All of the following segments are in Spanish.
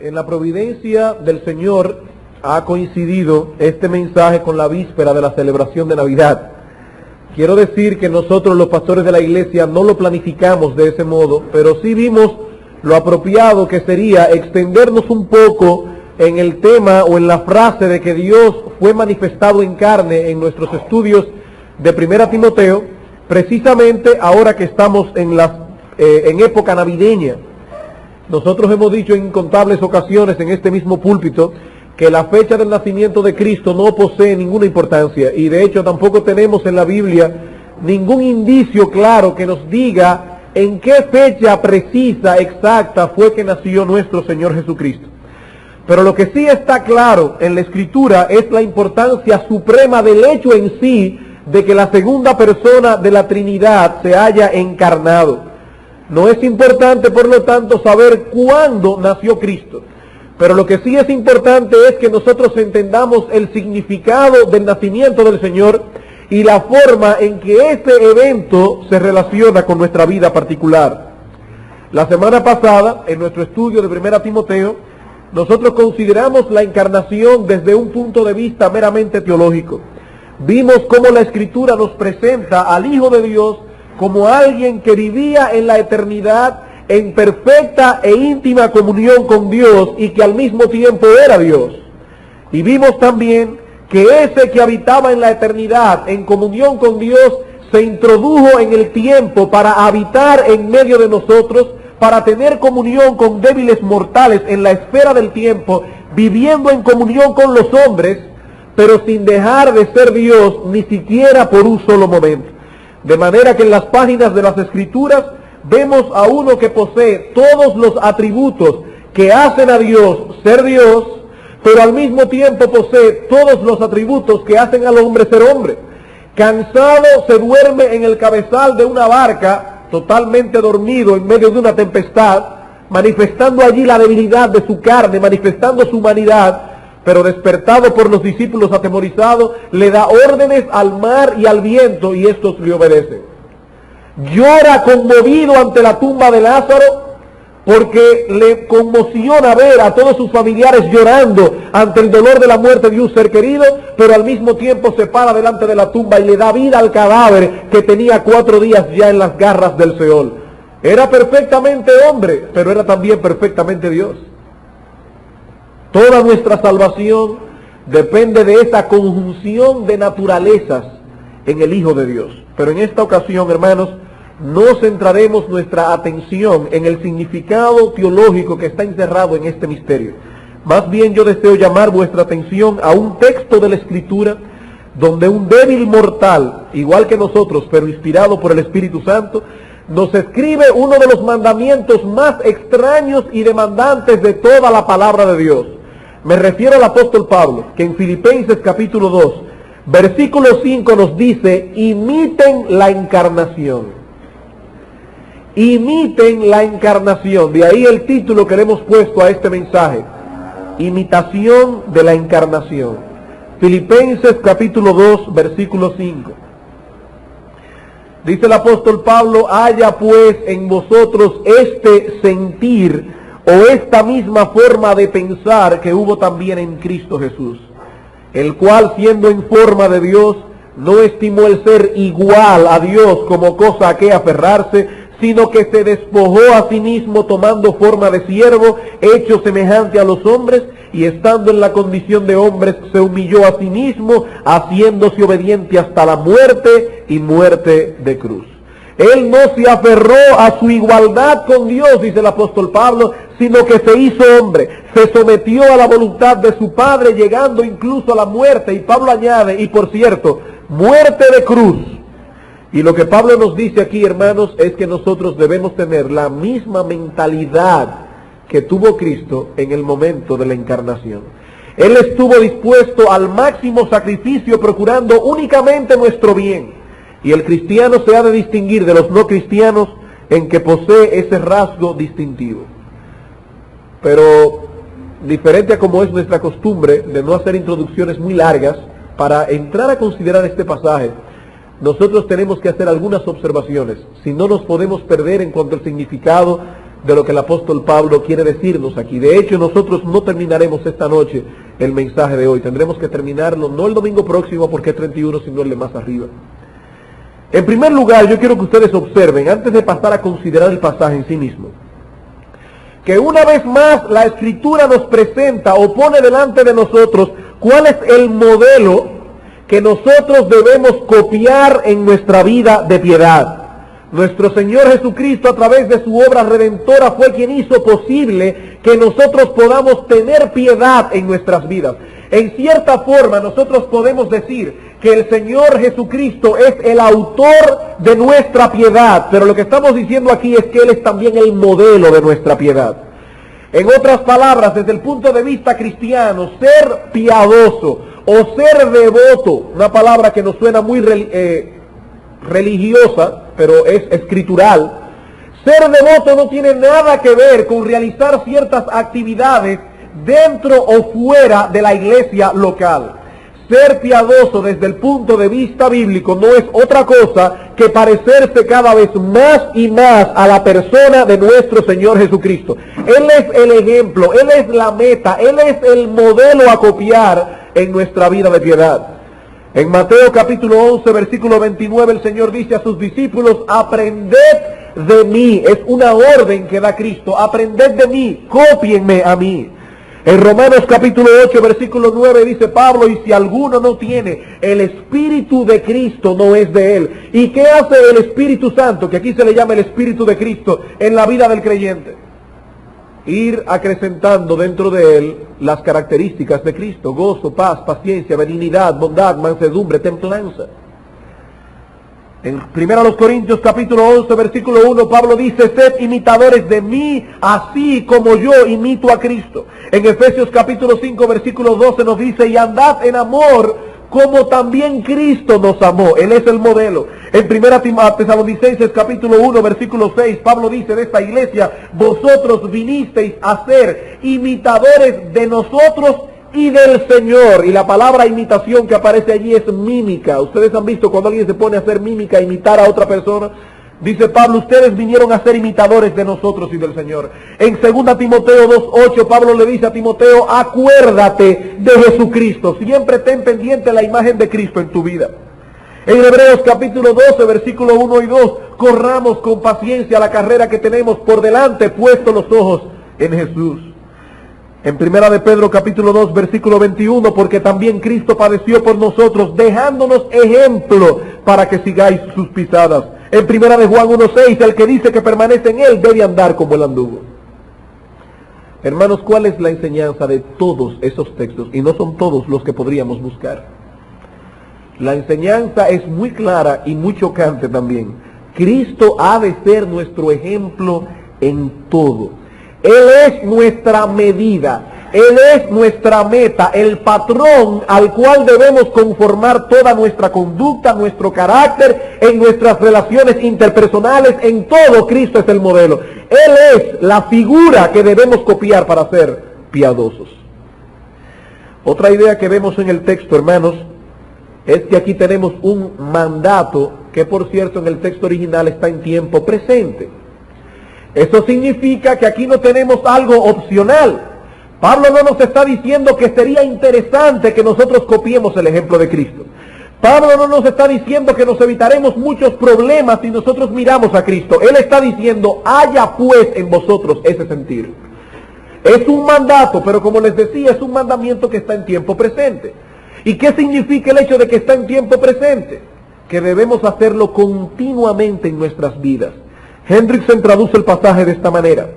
En la providencia del Señor ha coincidido este mensaje con la víspera de la celebración de Navidad. Quiero decir que nosotros los pastores de la iglesia no lo planificamos de ese modo, pero sí vimos lo apropiado que sería extendernos un poco en el tema o en la frase de que Dios fue manifestado en carne en nuestros estudios de 1 Timoteo, precisamente ahora que estamos en época navideña. Nosotros hemos dicho en incontables ocasiones en este mismo púlpito que la fecha del nacimiento de Cristo no posee ninguna importancia, y de hecho tampoco tenemos en la Biblia ningún indicio claro que nos diga en qué fecha precisa, exacta, fue que nació nuestro Señor Jesucristo. Pero lo que sí está claro en la Escritura es la importancia suprema del hecho en sí de que la segunda persona de la Trinidad se haya encarnado. No es importante, por lo tanto, saber cuándo nació Cristo, pero lo que sí es importante es que nosotros entendamos el significado del nacimiento del Señor y la forma en que este evento se relaciona con nuestra vida particular. La semana pasada, en nuestro estudio de 1 Timoteo, nosotros consideramos la encarnación desde un punto de vista meramente teológico. Vimos cómo la Escritura nos presenta al Hijo de Dios como alguien que vivía en la eternidad en perfecta e íntima comunión con Dios y que al mismo tiempo era Dios. Y vimos también que ese que habitaba en la eternidad en comunión con Dios se introdujo en el tiempo para habitar en medio de nosotros, para tener comunión con débiles mortales en la esfera del tiempo, viviendo en comunión con los hombres, pero sin dejar de ser Dios ni siquiera por un solo momento. De manera que en las páginas de las Escrituras vemos a uno que posee todos los atributos que hacen a Dios ser Dios, pero al mismo tiempo posee todos los atributos que hacen al hombre ser hombre. Cansado se duerme en el cabezal de una barca, totalmente dormido en medio de una tempestad, manifestando allí la debilidad de su carne, manifestando su humanidad, pero despertado por los discípulos atemorizados, le da órdenes al mar y al viento y estos le obedecen. Llora conmovido ante la tumba de Lázaro porque le conmociona ver a todos sus familiares llorando ante el dolor de la muerte de un ser querido, pero al mismo tiempo se para delante de la tumba y le da vida al cadáver que tenía 4 días ya en las garras del Seol. Era perfectamente hombre, pero era también perfectamente Dios. Toda nuestra salvación depende de esta conjunción de naturalezas en el Hijo de Dios. Pero en esta ocasión, hermanos, no centraremos nuestra atención en el significado teológico que está encerrado en este misterio. Más bien yo deseo llamar vuestra atención a un texto de la Escritura donde un débil mortal, igual que nosotros, pero inspirado por el Espíritu Santo, nos escribe uno de los mandamientos más extraños y demandantes de toda la palabra de Dios. Me refiero al apóstol Pablo, que en Filipenses capítulo 2, versículo 5 nos dice: imiten la encarnación. Imiten la encarnación. De ahí el título que le hemos puesto a este mensaje: imitación de la encarnación. Filipenses capítulo 2, versículo 5. Dice el apóstol Pablo: haya pues en vosotros este sentir o esta misma forma de pensar que hubo también en Cristo Jesús, el cual, siendo en forma de Dios, no estimó el ser igual a Dios como cosa a que aferrarse, sino que se despojó a sí mismo, tomando forma de siervo, hecho semejante a los hombres, y estando en la condición de hombres, se humilló a sí mismo, haciéndose obediente hasta la muerte y muerte de cruz. Él no se aferró a su igualdad con Dios, dice el apóstol Pablo, sino que se hizo hombre, se sometió a la voluntad de su Padre, llegando incluso a la muerte. Y Pablo añade, y por cierto, muerte de cruz. Y lo que Pablo nos dice aquí, hermanos, es que nosotros debemos tener la misma mentalidad que tuvo Cristo en el momento de la encarnación. Él estuvo dispuesto al máximo sacrificio, procurando únicamente nuestro bien. Y el cristiano se ha de distinguir de los no cristianos en que posee ese rasgo distintivo. Pero, diferente a como es nuestra costumbre de no hacer introducciones muy largas, para entrar a considerar este pasaje, nosotros tenemos que hacer algunas observaciones, si no nos podemos perder en cuanto al significado de lo que el apóstol Pablo quiere decirnos aquí. De hecho, nosotros no terminaremos esta noche el mensaje de hoy. Tendremos que terminarlo no el domingo próximo porque es 31, sino el de más arriba. En primer lugar, yo quiero que ustedes observen, antes de pasar a considerar el pasaje en sí mismo, que una vez más la Escritura nos presenta o pone delante de nosotros cuál es el modelo que nosotros debemos copiar en nuestra vida de piedad. Nuestro Señor Jesucristo, a través de su obra redentora, fue quien hizo posible que nosotros podamos tener piedad en nuestras vidas. En cierta forma, nosotros podemos decir que el Señor Jesucristo es el autor de nuestra piedad, pero lo que estamos diciendo aquí es que Él es también el modelo de nuestra piedad. En otras palabras, desde el punto de vista cristiano, ser piadoso o ser devoto, una palabra que nos suena muy religiosa, pero es escritural. Ser devoto no tiene nada que ver con realizar ciertas actividades dentro o fuera de la iglesia local. Ser piadoso desde el punto de vista bíblico no es otra cosa que parecerse cada vez más y más a la persona de nuestro Señor Jesucristo. Él es el ejemplo, Él es la meta, Él es el modelo a copiar en nuestra vida de piedad. En Mateo capítulo 11, versículo 29, el Señor dice a sus discípulos: aprended de mí. Es una orden que da Cristo. Aprended de mí, cópienme a mí. En Romanos capítulo 8, versículo 9 dice Pablo: y si alguno no tiene el Espíritu de Cristo, no es de él. ¿Y qué hace el Espíritu Santo, que aquí se le llama el Espíritu de Cristo, en la vida del creyente? Ir acrecentando dentro de él las características de Cristo: gozo, paz, paciencia, benignidad, bondad, mansedumbre, templanza. En 1 Corintios capítulo 11, versículo 1, Pablo dice: sed imitadores de mí, así como yo imito a Cristo. En Efesios capítulo 5, versículo 12 nos dice: y andad en amor, como también Cristo nos amó. Él es el modelo. En 1 Tesalonicenses capítulo 1, versículo 6, Pablo dice de esta iglesia: vosotros vinisteis a ser imitadores de nosotros y del Señor. Y la palabra imitación que aparece allí es mímica. Ustedes han visto cuando alguien se pone a hacer mímica, imitar a otra persona. Dice Pablo: ustedes vinieron a ser imitadores de nosotros y del Señor. En 2 Timoteo 2:8, Pablo le dice a Timoteo: acuérdate de Jesucristo. Siempre ten pendiente la imagen de Cristo en tu vida. En Hebreos capítulo 12, versículo 1 y 2, corramos con paciencia la carrera que tenemos por delante, puesto los ojos en Jesús. En 1 de Pedro capítulo 2, versículo 21, porque también Cristo padeció por nosotros, dejándonos ejemplo para que sigáis sus pisadas. En 1 de Juan 1:6, el que dice que permanece en él debe andar como él anduvo. Hermanos, ¿cuál es la enseñanza de todos esos textos? Y no son todos los que podríamos buscar. La enseñanza es muy clara y muy chocante también. Cristo ha de ser nuestro ejemplo en todo. Él es nuestra medida, Él es nuestra meta, el patrón al cual debemos conformar toda nuestra conducta, nuestro carácter, en nuestras relaciones interpersonales, en todo Cristo es el modelo. Él es la figura que debemos copiar para ser piadosos. Otra idea que vemos en el texto, hermanos, es que aquí tenemos un mandato que, por cierto, en el texto original está en tiempo presente. Eso significa que aquí no tenemos algo opcional. Pablo no nos está diciendo que sería interesante que nosotros copiemos el ejemplo de Cristo. Pablo no nos está diciendo que nos evitaremos muchos problemas si nosotros miramos a Cristo. Él está diciendo: haya pues en vosotros ese sentir. Es un mandato, pero como les decía, es un mandamiento que está en tiempo presente. ¿Y qué significa el hecho de que está en tiempo presente? Que debemos hacerlo continuamente en nuestras vidas. Hendrickson traduce el pasaje de esta manera: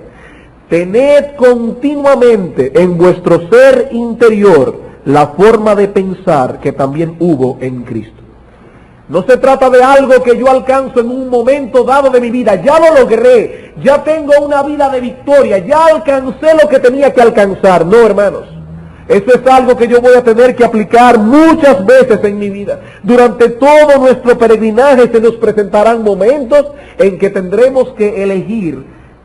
tened continuamente en vuestro ser interior la forma de pensar que también hubo en Cristo. No se trata de algo que yo alcanzo en un momento dado de mi vida. Ya lo logré, ya tengo una vida de victoria, ya alcancé lo que tenía que alcanzar. No, hermanos. Eso es algo que yo voy a tener que aplicar muchas veces en mi vida. Durante todo nuestro peregrinaje se nos presentarán momentos en que tendremos que elegir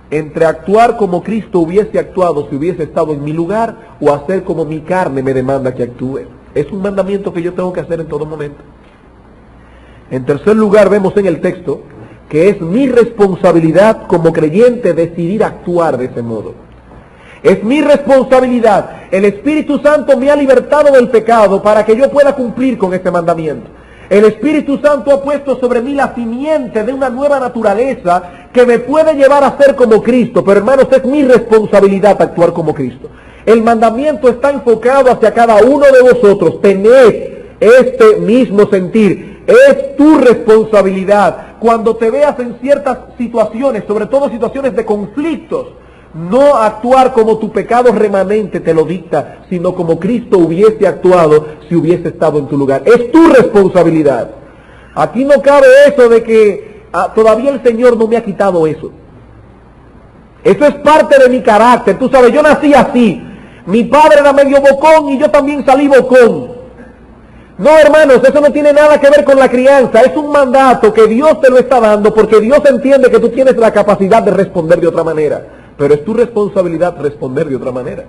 entre actuar como Cristo hubiese actuado si hubiese estado en mi lugar, o hacer como mi carne me demanda que actúe. Es un mandamiento que yo tengo que hacer en todo momento. En tercer lugar, vemos en el texto que es mi responsabilidad como creyente decidir actuar de ese modo. Es mi responsabilidad. El Espíritu Santo me ha libertado del pecado para que yo pueda cumplir con este mandamiento. El Espíritu Santo ha puesto sobre mí la simiente de una nueva naturaleza que me puede llevar a ser como Cristo. Pero hermanos, es mi responsabilidad actuar como Cristo. El mandamiento está enfocado hacia cada uno de vosotros. Tened este mismo sentir. Es tu responsabilidad. Cuando te veas en ciertas situaciones, sobre todo situaciones de conflictos, no actuar como tu pecado remanente te lo dicta, sino como Cristo hubiese actuado si hubiese estado en tu lugar. Es tu responsabilidad. Aquí no cabe eso de que todavía el Señor no me ha quitado eso. Eso es parte de mi carácter. Tú sabes, yo nací así. Mi padre era medio bocón y yo también salí bocón. No, hermanos, eso no tiene nada que ver con la crianza. Es un mandato que Dios te lo está dando porque Dios entiende que tú tienes la capacidad de responder de otra manera. Pero es tu responsabilidad responder de otra manera.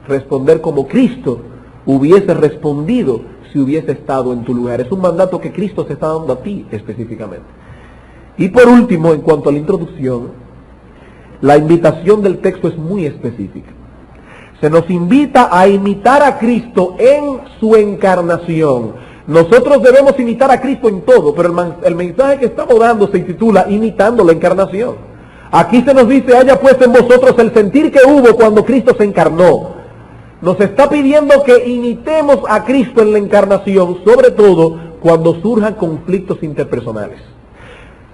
Responder como Cristo hubiese respondido si hubiese estado en tu lugar. Es un mandato que Cristo se está dando a ti específicamente. Y por último, en cuanto a la introducción, la invitación del texto es muy específica. Se nos invita a imitar a Cristo en su encarnación. Nosotros debemos imitar a Cristo en todo, pero el mensaje que estamos dando se titula Imitando la Encarnación. Aquí se nos dice, haya pues en vosotros el sentir que hubo cuando Cristo se encarnó. Nos está pidiendo que imitemos a Cristo en la encarnación, sobre todo cuando surjan conflictos interpersonales.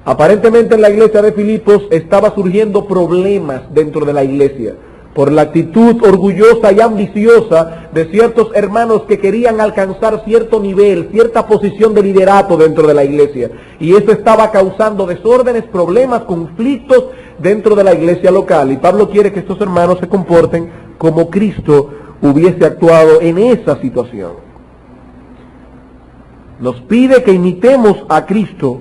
Aparentemente en la iglesia de Filipos estaba surgiendo problemas dentro de la iglesia, por la actitud orgullosa y ambiciosa de ciertos hermanos que querían alcanzar cierto nivel, cierta posición de liderato dentro de la iglesia. Y eso estaba causando desórdenes, problemas, conflictos dentro de la iglesia local. Y Pablo quiere que estos hermanos se comporten como Cristo hubiese actuado en esa situación. Nos pide que imitemos a Cristo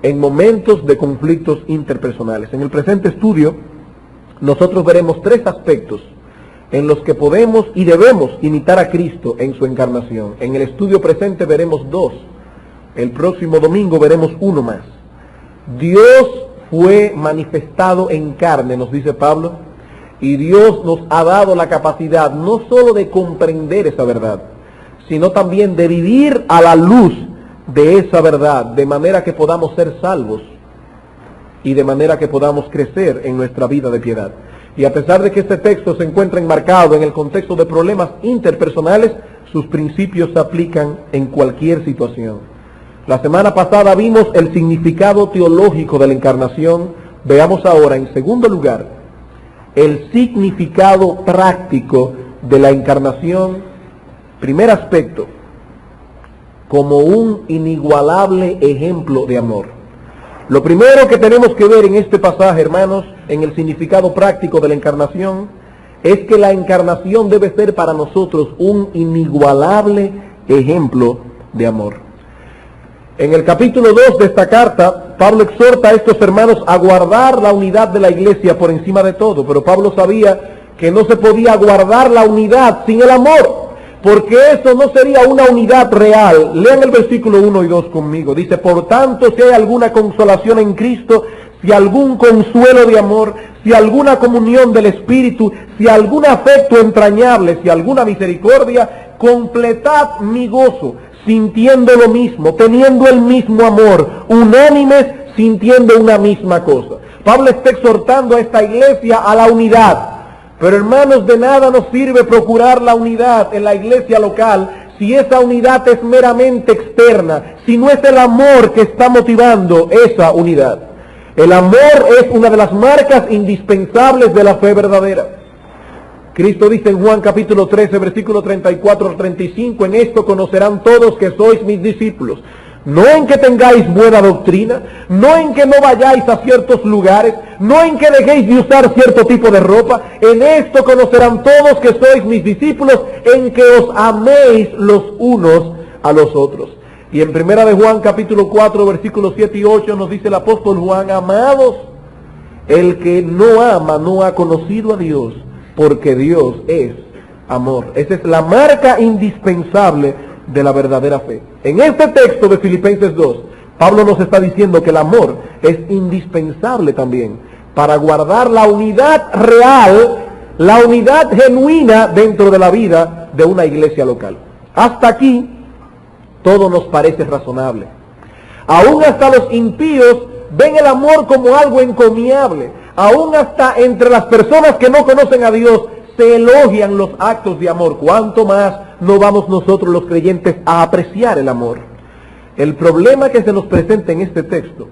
en momentos de conflictos interpersonales. En el presente estudio, nosotros veremos tres aspectos en los que podemos y debemos imitar a Cristo en su encarnación. En el estudio presente veremos dos. El próximo domingo veremos uno más. Dios fue manifestado en carne, nos dice Pablo, y Dios nos ha dado la capacidad no solo de comprender esa verdad, sino también de vivir a la luz de esa verdad, de manera que podamos ser salvos y de manera que podamos crecer en nuestra vida de piedad. Y a pesar de que este texto se encuentra enmarcado en el contexto de problemas interpersonales, sus principios se aplican en cualquier situación. La semana pasada vimos el significado teológico de la encarnación. Veamos ahora, en segundo lugar, el significado práctico de la encarnación. Primer aspecto, como un inigualable ejemplo de amor. Lo primero que tenemos que ver en este pasaje, hermanos, en el significado práctico de la encarnación, es que la encarnación debe ser para nosotros un inigualable ejemplo de amor. En el capítulo 2 de esta carta, Pablo exhorta a estos hermanos a guardar la unidad de la iglesia por encima de todo, pero Pablo sabía que no se podía guardar la unidad sin el amor, porque eso no sería una unidad real. Lean el versículo 1 y 2 conmigo. Dice, por tanto, si hay alguna consolación en Cristo, si algún consuelo de amor, si alguna comunión del Espíritu, si algún afecto entrañable, si alguna misericordia, completad mi gozo, sintiendo lo mismo, teniendo el mismo amor, unánimes, sintiendo una misma cosa. Pablo está exhortando a esta iglesia a la unidad. Pero hermanos, de nada nos sirve procurar la unidad en la iglesia local si esa unidad es meramente externa, si no es el amor que está motivando esa unidad. El amor es una de las marcas indispensables de la fe verdadera. Cristo dice en Juan capítulo 13, versículo 34 al 35, en esto conocerán todos que sois mis discípulos. No en que tengáis buena doctrina, no en que no vayáis a ciertos lugares, no en que dejéis de usar cierto tipo de ropa. En esto conocerán todos que sois mis discípulos, en que os améis los unos a los otros. Y en primera de Juan capítulo 4, versículos 7 y 8 nos dice el apóstol Juan, amados, el que no ama no ha conocido a Dios, porque Dios es amor. Esa es la marca indispensable de la verdadera fe. En este texto de Filipenses 2, Pablo nos está diciendo que el amor es indispensable también para guardar la unidad real, la unidad genuina dentro de la vida de una iglesia local. Hasta aquí todo nos parece razonable. Aún hasta los impíos ven el amor como algo encomiable. Aún hasta entre las personas que no conocen a Dios se elogian los actos de amor. ¿Cuánto más no vamos nosotros los creyentes a apreciar el amor? El problema que se nos presenta en este texto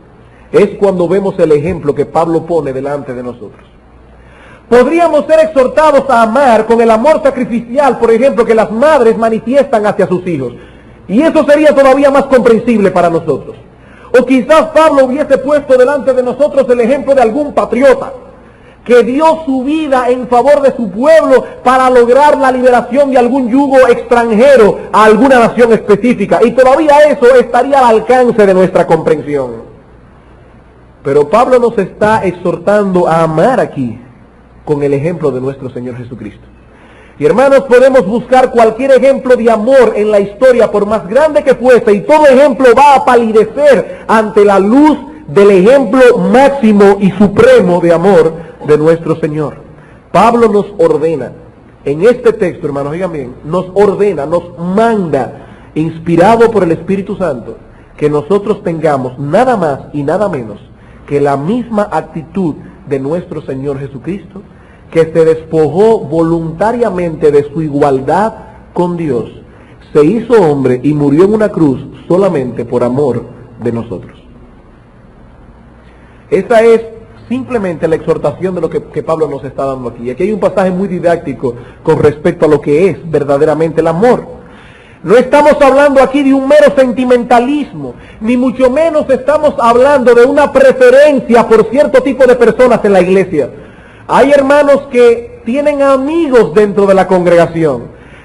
es cuando vemos el ejemplo que Pablo pone delante de nosotros. Podríamos ser exhortados a amar con el amor sacrificial, por ejemplo, que las madres manifiestan hacia sus hijos. Y eso sería todavía más comprensible para nosotros. O quizás Pablo hubiese puesto delante de nosotros el ejemplo de algún patriota que dio su vida en favor de su pueblo para lograr la liberación de algún yugo extranjero a alguna nación específica. Y todavía eso estaría al alcance de nuestra comprensión. Pero Pablo nos está exhortando a amar aquí con el ejemplo de nuestro Señor Jesucristo. Y hermanos, podemos buscar cualquier ejemplo de amor en la historia, por más grande que fuese, y todo ejemplo va a palidecer ante la luz del ejemplo máximo y supremo de amor de nuestro Señor. Pablo nos ordena, en este texto, hermanos, oigan bien, nos ordena, nos manda, inspirado por el Espíritu Santo, que nosotros tengamos nada más y nada menos que la misma actitud de nuestro Señor Jesucristo, que se despojó voluntariamente de su igualdad con Dios, se hizo hombre y murió en una cruz solamente por amor de nosotros. Esa es simplemente la exhortación de lo que Pablo nos está dando aquí. Aquí hay un pasaje muy didáctico con respecto a lo que es verdaderamente el amor. No estamos hablando aquí de un mero sentimentalismo, ni mucho menos estamos hablando de una preferencia por cierto tipo de personas en la iglesia. Hay hermanos que tienen amigos dentro de la congregación,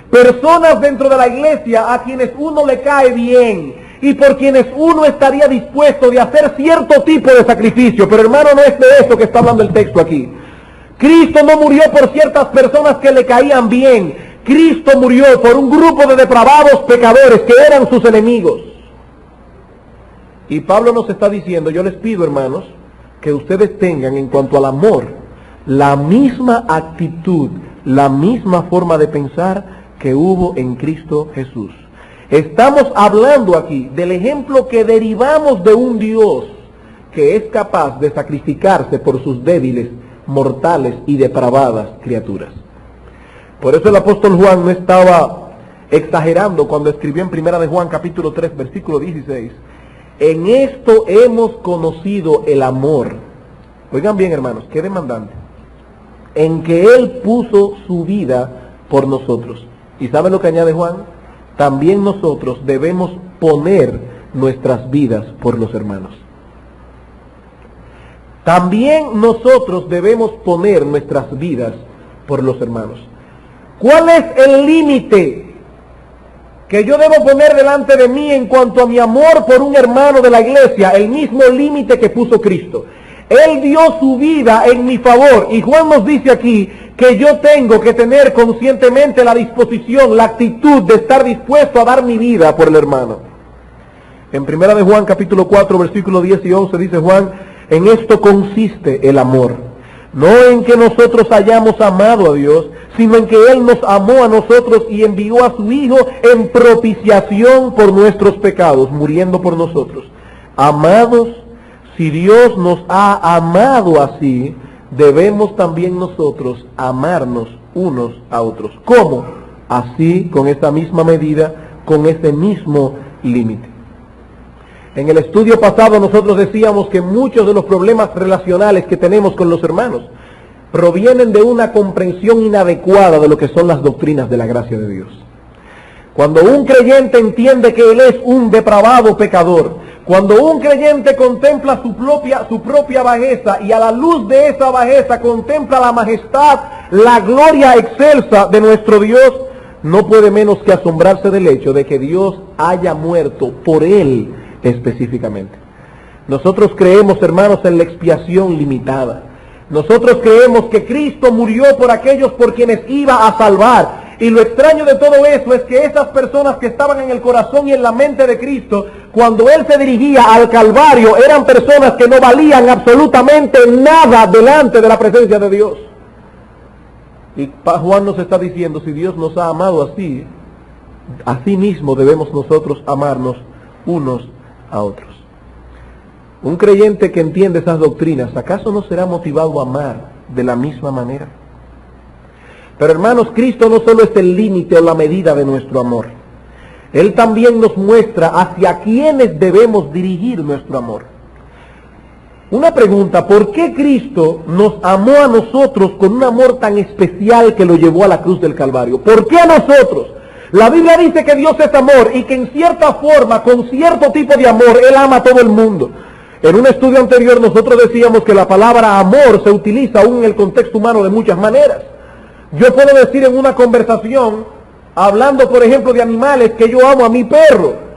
personas dentro de la iglesia a quienes uno le cae bien y por quienes uno estaría dispuesto de hacer cierto tipo de sacrificio. Pero hermano, no es de eso que está hablando el texto aquí. Cristo no murió por ciertas personas que le caían bien. Cristo murió por un grupo de depravados pecadores que eran sus enemigos. Y Pablo nos está diciendo, yo les pido, hermanos, que ustedes tengan en cuanto al amor la misma actitud, la misma forma de pensar que hubo en Cristo Jesús. Estamos hablando aquí del ejemplo que derivamos de un Dios que es capaz de sacrificarse por sus débiles, mortales y depravadas criaturas. Por eso el apóstol Juan no estaba exagerando cuando escribió en Primera de Juan capítulo 3 versículo 16, en esto hemos conocido el amor. Oigan bien, hermanos, qué demandante. En que Él puso su vida por nosotros. ¿Y saben lo que añade Juan? También nosotros debemos poner nuestras vidas por los hermanos. También nosotros debemos poner nuestras vidas por los hermanos. ¿Cuál es el límite que yo debo poner delante de mí en cuanto a mi amor por un hermano de la iglesia? El mismo límite que puso Cristo. Él dio su vida en mi favor, y Juan nos dice aquí que yo tengo que tener conscientemente la disposición, la actitud de estar dispuesto a dar mi vida por el hermano. En Primera de Juan capítulo 4 versículos 10 y 11 dice Juan, en esto consiste el amor, no en que nosotros hayamos amado a Dios, sino en que Él nos amó a nosotros y envió a su Hijo en propiciación por nuestros pecados, muriendo por nosotros. Amados, si Dios nos ha amado así, debemos también nosotros amarnos unos a otros. ¿Cómo? Así, con esta misma medida, con ese mismo límite. En el estudio pasado nosotros decíamos que muchos de los problemas relacionales que tenemos con los hermanos provienen de una comprensión inadecuada de lo que son las doctrinas de la gracia de Dios. Cuando un creyente entiende que él es un depravado pecador, cuando un creyente contempla su propia bajeza y a la luz de esa bajeza contempla la majestad, la gloria excelsa de nuestro Dios, no puede menos que asombrarse del hecho de que Dios haya muerto por él específicamente. Nosotros creemos, hermanos, en la expiación limitada. Nosotros creemos que Cristo murió por aquellos por quienes iba a salvar. Y lo extraño de todo eso es que esas personas que estaban en el corazón y en la mente de Cristo, cuando Él se dirigía al Calvario, eran personas que no valían absolutamente nada delante de la presencia de Dios. Y Juan nos está diciendo, si Dios nos ha amado así, así mismo debemos nosotros amarnos unos a otros. Un creyente que entiende esas doctrinas, ¿acaso no será motivado a amar de la misma manera? Pero hermanos, Cristo no solo es el límite o la medida de nuestro amor. Él también nos muestra hacia quiénes debemos dirigir nuestro amor. Una pregunta, ¿por qué Cristo nos amó a nosotros con un amor tan especial que lo llevó a la cruz del Calvario? ¿Por qué a nosotros? La Biblia dice que Dios es amor y que en cierta forma, con cierto tipo de amor, Él ama a todo el mundo. En un estudio anterior nosotros decíamos que la palabra amor se utiliza aún en el contexto humano de muchas maneras. Yo puedo decir en una conversación, hablando por ejemplo de animales, que yo amo a mi perro.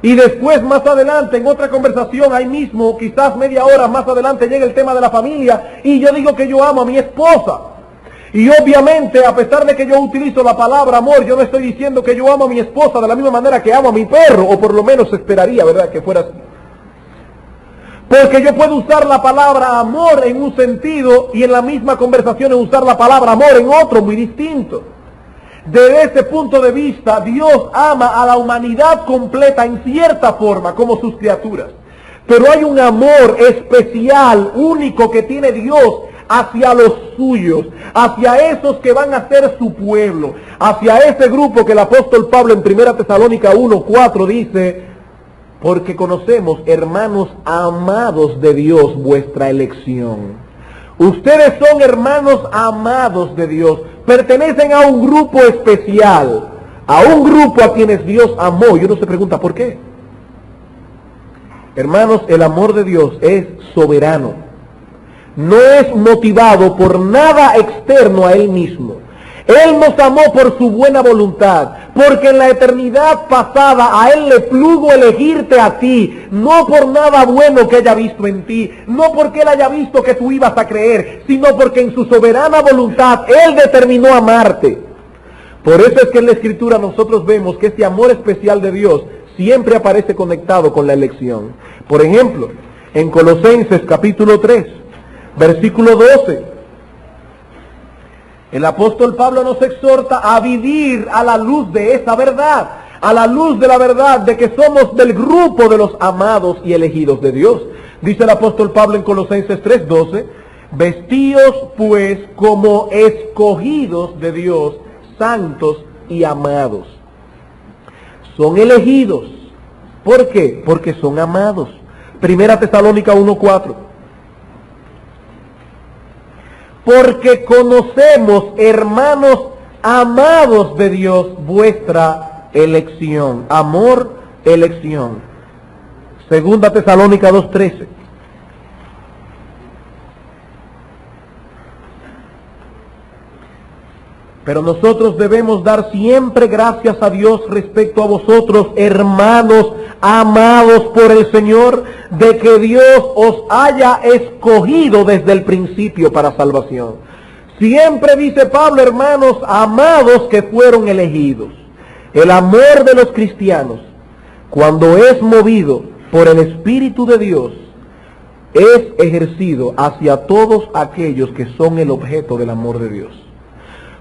Y después más adelante en otra conversación, ahí mismo, quizás media hora más adelante, llega el tema de la familia y yo digo que yo amo a mi esposa. Y obviamente, a pesar de que yo utilizo la palabra amor, yo no estoy diciendo que yo amo a mi esposa de la misma manera que amo a mi perro, o por lo menos esperaría, ¿verdad?, que fuera así. Porque yo puedo usar la palabra amor en un sentido y en la misma conversación usar la palabra amor en otro muy distinto. Desde ese punto de vista, Dios ama a la humanidad completa en cierta forma como sus criaturas. Pero hay un amor especial, único que tiene Dios hacia los suyos, hacia esos que van a ser su pueblo, hacia ese grupo que el apóstol Pablo en 1 Tesalónica 1:4 dice: porque conocemos, hermanos amados de Dios, vuestra elección. Ustedes son hermanos amados de Dios, pertenecen a un grupo especial, a un grupo a quienes Dios amó. Y uno se pregunta, ¿por qué? Hermanos, el amor de Dios es soberano. No es motivado por nada externo a Él mismo. Él nos amó por su buena voluntad, porque en la eternidad pasada a Él le plugo elegirte a ti, no por nada bueno que haya visto en ti, no porque Él haya visto que tú ibas a creer, sino porque en su soberana voluntad Él determinó amarte. Por eso es que en la Escritura nosotros vemos que este amor especial de Dios siempre aparece conectado con la elección. Por ejemplo, en Colosenses capítulo 3, versículo 12, el apóstol Pablo nos exhorta a vivir a la luz de esa verdad, a la luz de la verdad de que somos del grupo de los amados y elegidos de Dios. Dice el apóstol Pablo en Colosenses 3:12, vestíos pues como escogidos de Dios, santos y amados. Son elegidos. ¿Por qué? Porque son amados. 1 Tesalónica 1:4. Porque conocemos, hermanos amados de Dios, vuestra elección. Amor, elección. 2 Tesalónica 2:13. Pero nosotros debemos dar siempre gracias a Dios respecto a vosotros, hermanos amados por el Señor, de que Dios os haya escogido desde el principio para salvación. Siempre dice Pablo, hermanos amados que fueron elegidos. El amor de los cristianos, cuando es movido por el Espíritu de Dios, es ejercido hacia todos aquellos que son el objeto del amor de Dios.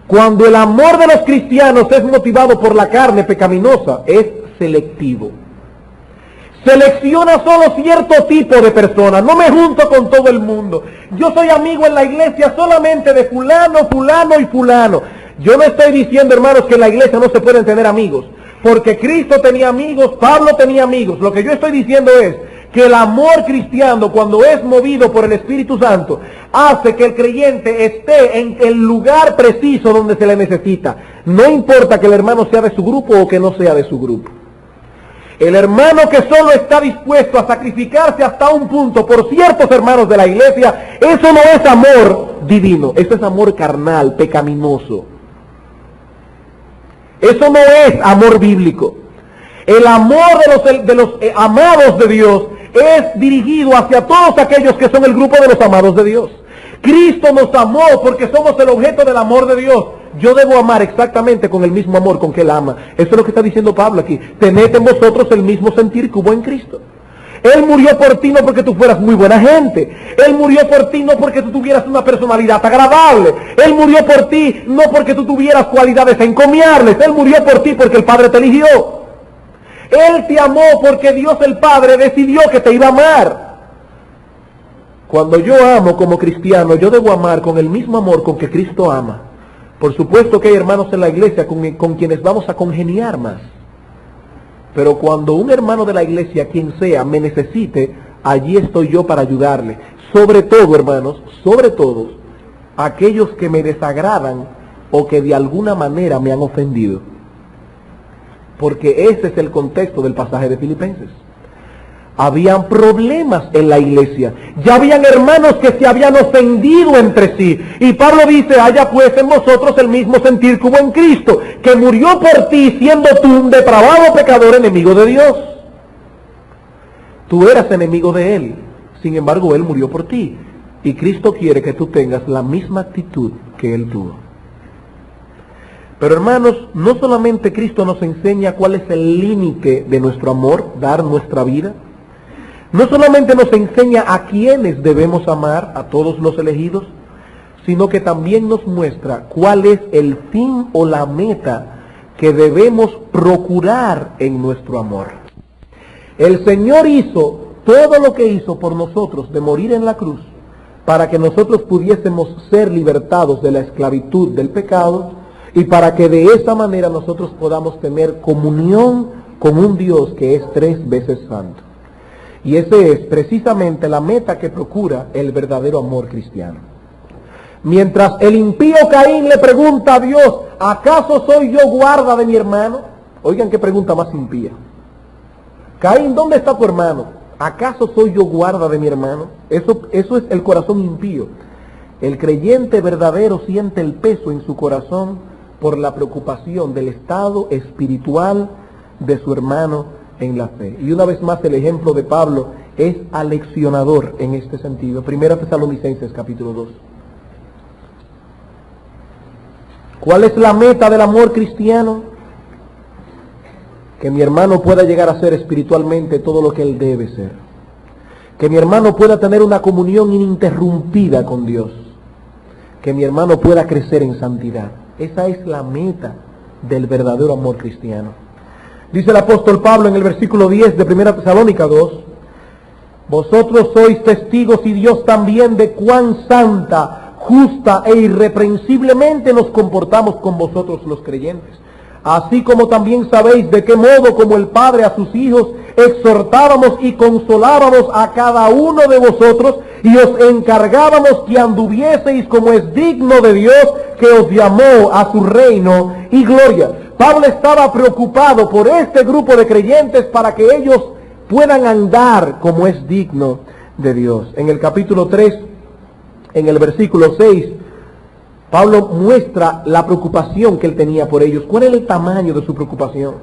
Cuando el amor de los cristianos es motivado por la carne pecaminosa, es selectivo. Selecciona solo cierto tipo de personas. No me junto con todo el mundo. Yo soy amigo en la iglesia solamente de fulano, fulano y fulano. Yo no estoy diciendo, hermanos, que en la iglesia no se pueden tener amigos. Porque Cristo tenía amigos, Pablo tenía amigos. Lo que yo estoy diciendo es que el amor cristiano, cuando es movido por el Espíritu Santo, hace que el creyente esté en el lugar preciso donde se le necesita. No importa que el hermano sea de su grupo o que no sea de su grupo. El hermano que solo está dispuesto a sacrificarse hasta un punto por ciertos hermanos de la iglesia, eso no es amor divino, eso es amor carnal, pecaminoso. Eso no es amor bíblico. El amor de los amados de Dios es dirigido hacia todos aquellos que son el grupo de los amados de Dios. Cristo nos amó porque somos el objeto del amor de Dios. yo debo amar exactamente con el mismo amor con que Él ama. Eso es lo que está diciendo Pablo aquí. Tened en vosotros el mismo sentir que hubo en Cristo. Él murió por ti no porque tú fueras muy buena gente. Él murió por ti no porque tú tuvieras una personalidad agradable. Él murió por ti no porque tú tuvieras cualidades encomiables. Él murió por ti porque el Padre te eligió. Él te amó porque Dios el Padre decidió que te iba a amar. Cuando yo amo como cristiano, yo debo amar con el mismo amor con que Cristo ama. Por supuesto que hay hermanos en la iglesia con quienes vamos a congeniar más. Pero cuando un hermano de la iglesia, quien sea, me necesite, allí estoy yo para ayudarle. Sobre todo, hermanos, sobre todo, aquellos que me desagradan o que de alguna manera me han ofendido. Porque ese es el contexto del pasaje de Filipenses. Habían problemas en la iglesia. Ya habían hermanos que se habían ofendido entre sí. Y Pablo dice, haya pues en vosotros el mismo sentir que hubo en Cristo, que murió por ti siendo tú un depravado pecador enemigo de Dios. Tú eras enemigo de Él. Sin embargo, Él murió por ti. Y Cristo quiere que tú tengas la misma actitud que Él tuvo. Pero hermanos, no solamente Cristo nos enseña cuál es el límite de nuestro amor, dar nuestra vida. No solamente nos enseña a quiénes debemos amar, a todos los elegidos, sino que también nos muestra cuál es el fin o la meta que debemos procurar en nuestro amor. El Señor hizo todo lo que hizo por nosotros de morir en la cruz para que nosotros pudiésemos ser libertados de la esclavitud del pecado y para que de esa manera nosotros podamos tener comunión con un Dios que es 3 veces santo. Y esa es precisamente la meta que procura el verdadero amor cristiano. Mientras el impío Caín le pregunta a Dios, ¿acaso soy yo guarda de mi hermano? Oigan qué pregunta más impía. Caín, ¿dónde está tu hermano? ¿Acaso soy yo guarda de mi hermano? Eso es el corazón impío. El creyente verdadero siente el peso en su corazón por la preocupación del estado espiritual de su hermano en la fe. Y una vez más el ejemplo de Pablo es aleccionador en este sentido. Primera Tesalonicenses capítulo 2. ¿Cuál es la meta del amor cristiano? Que mi hermano pueda llegar a ser espiritualmente todo lo que él debe ser. Que mi hermano pueda tener una comunión ininterrumpida con Dios. Que mi hermano pueda crecer en santidad. Esa es la meta del verdadero amor cristiano. Dice el apóstol Pablo en el versículo 10 de 1 Tesalónica 2, vosotros sois testigos y Dios también de cuán santa, justa e irreprensiblemente nos comportamos con vosotros los creyentes. Así como también sabéis de qué modo como el Padre a sus hijos exhortábamos y consolábamos a cada uno de vosotros y os encargábamos que anduvieseis como es digno de Dios que os llamó a su reino y gloria. Pablo estaba preocupado por este grupo de creyentes para que ellos puedan andar como es digno de Dios. En el capítulo 3, en el versículo 6, Pablo muestra la preocupación que él tenía por ellos. ¿Cuál es el tamaño de su preocupación?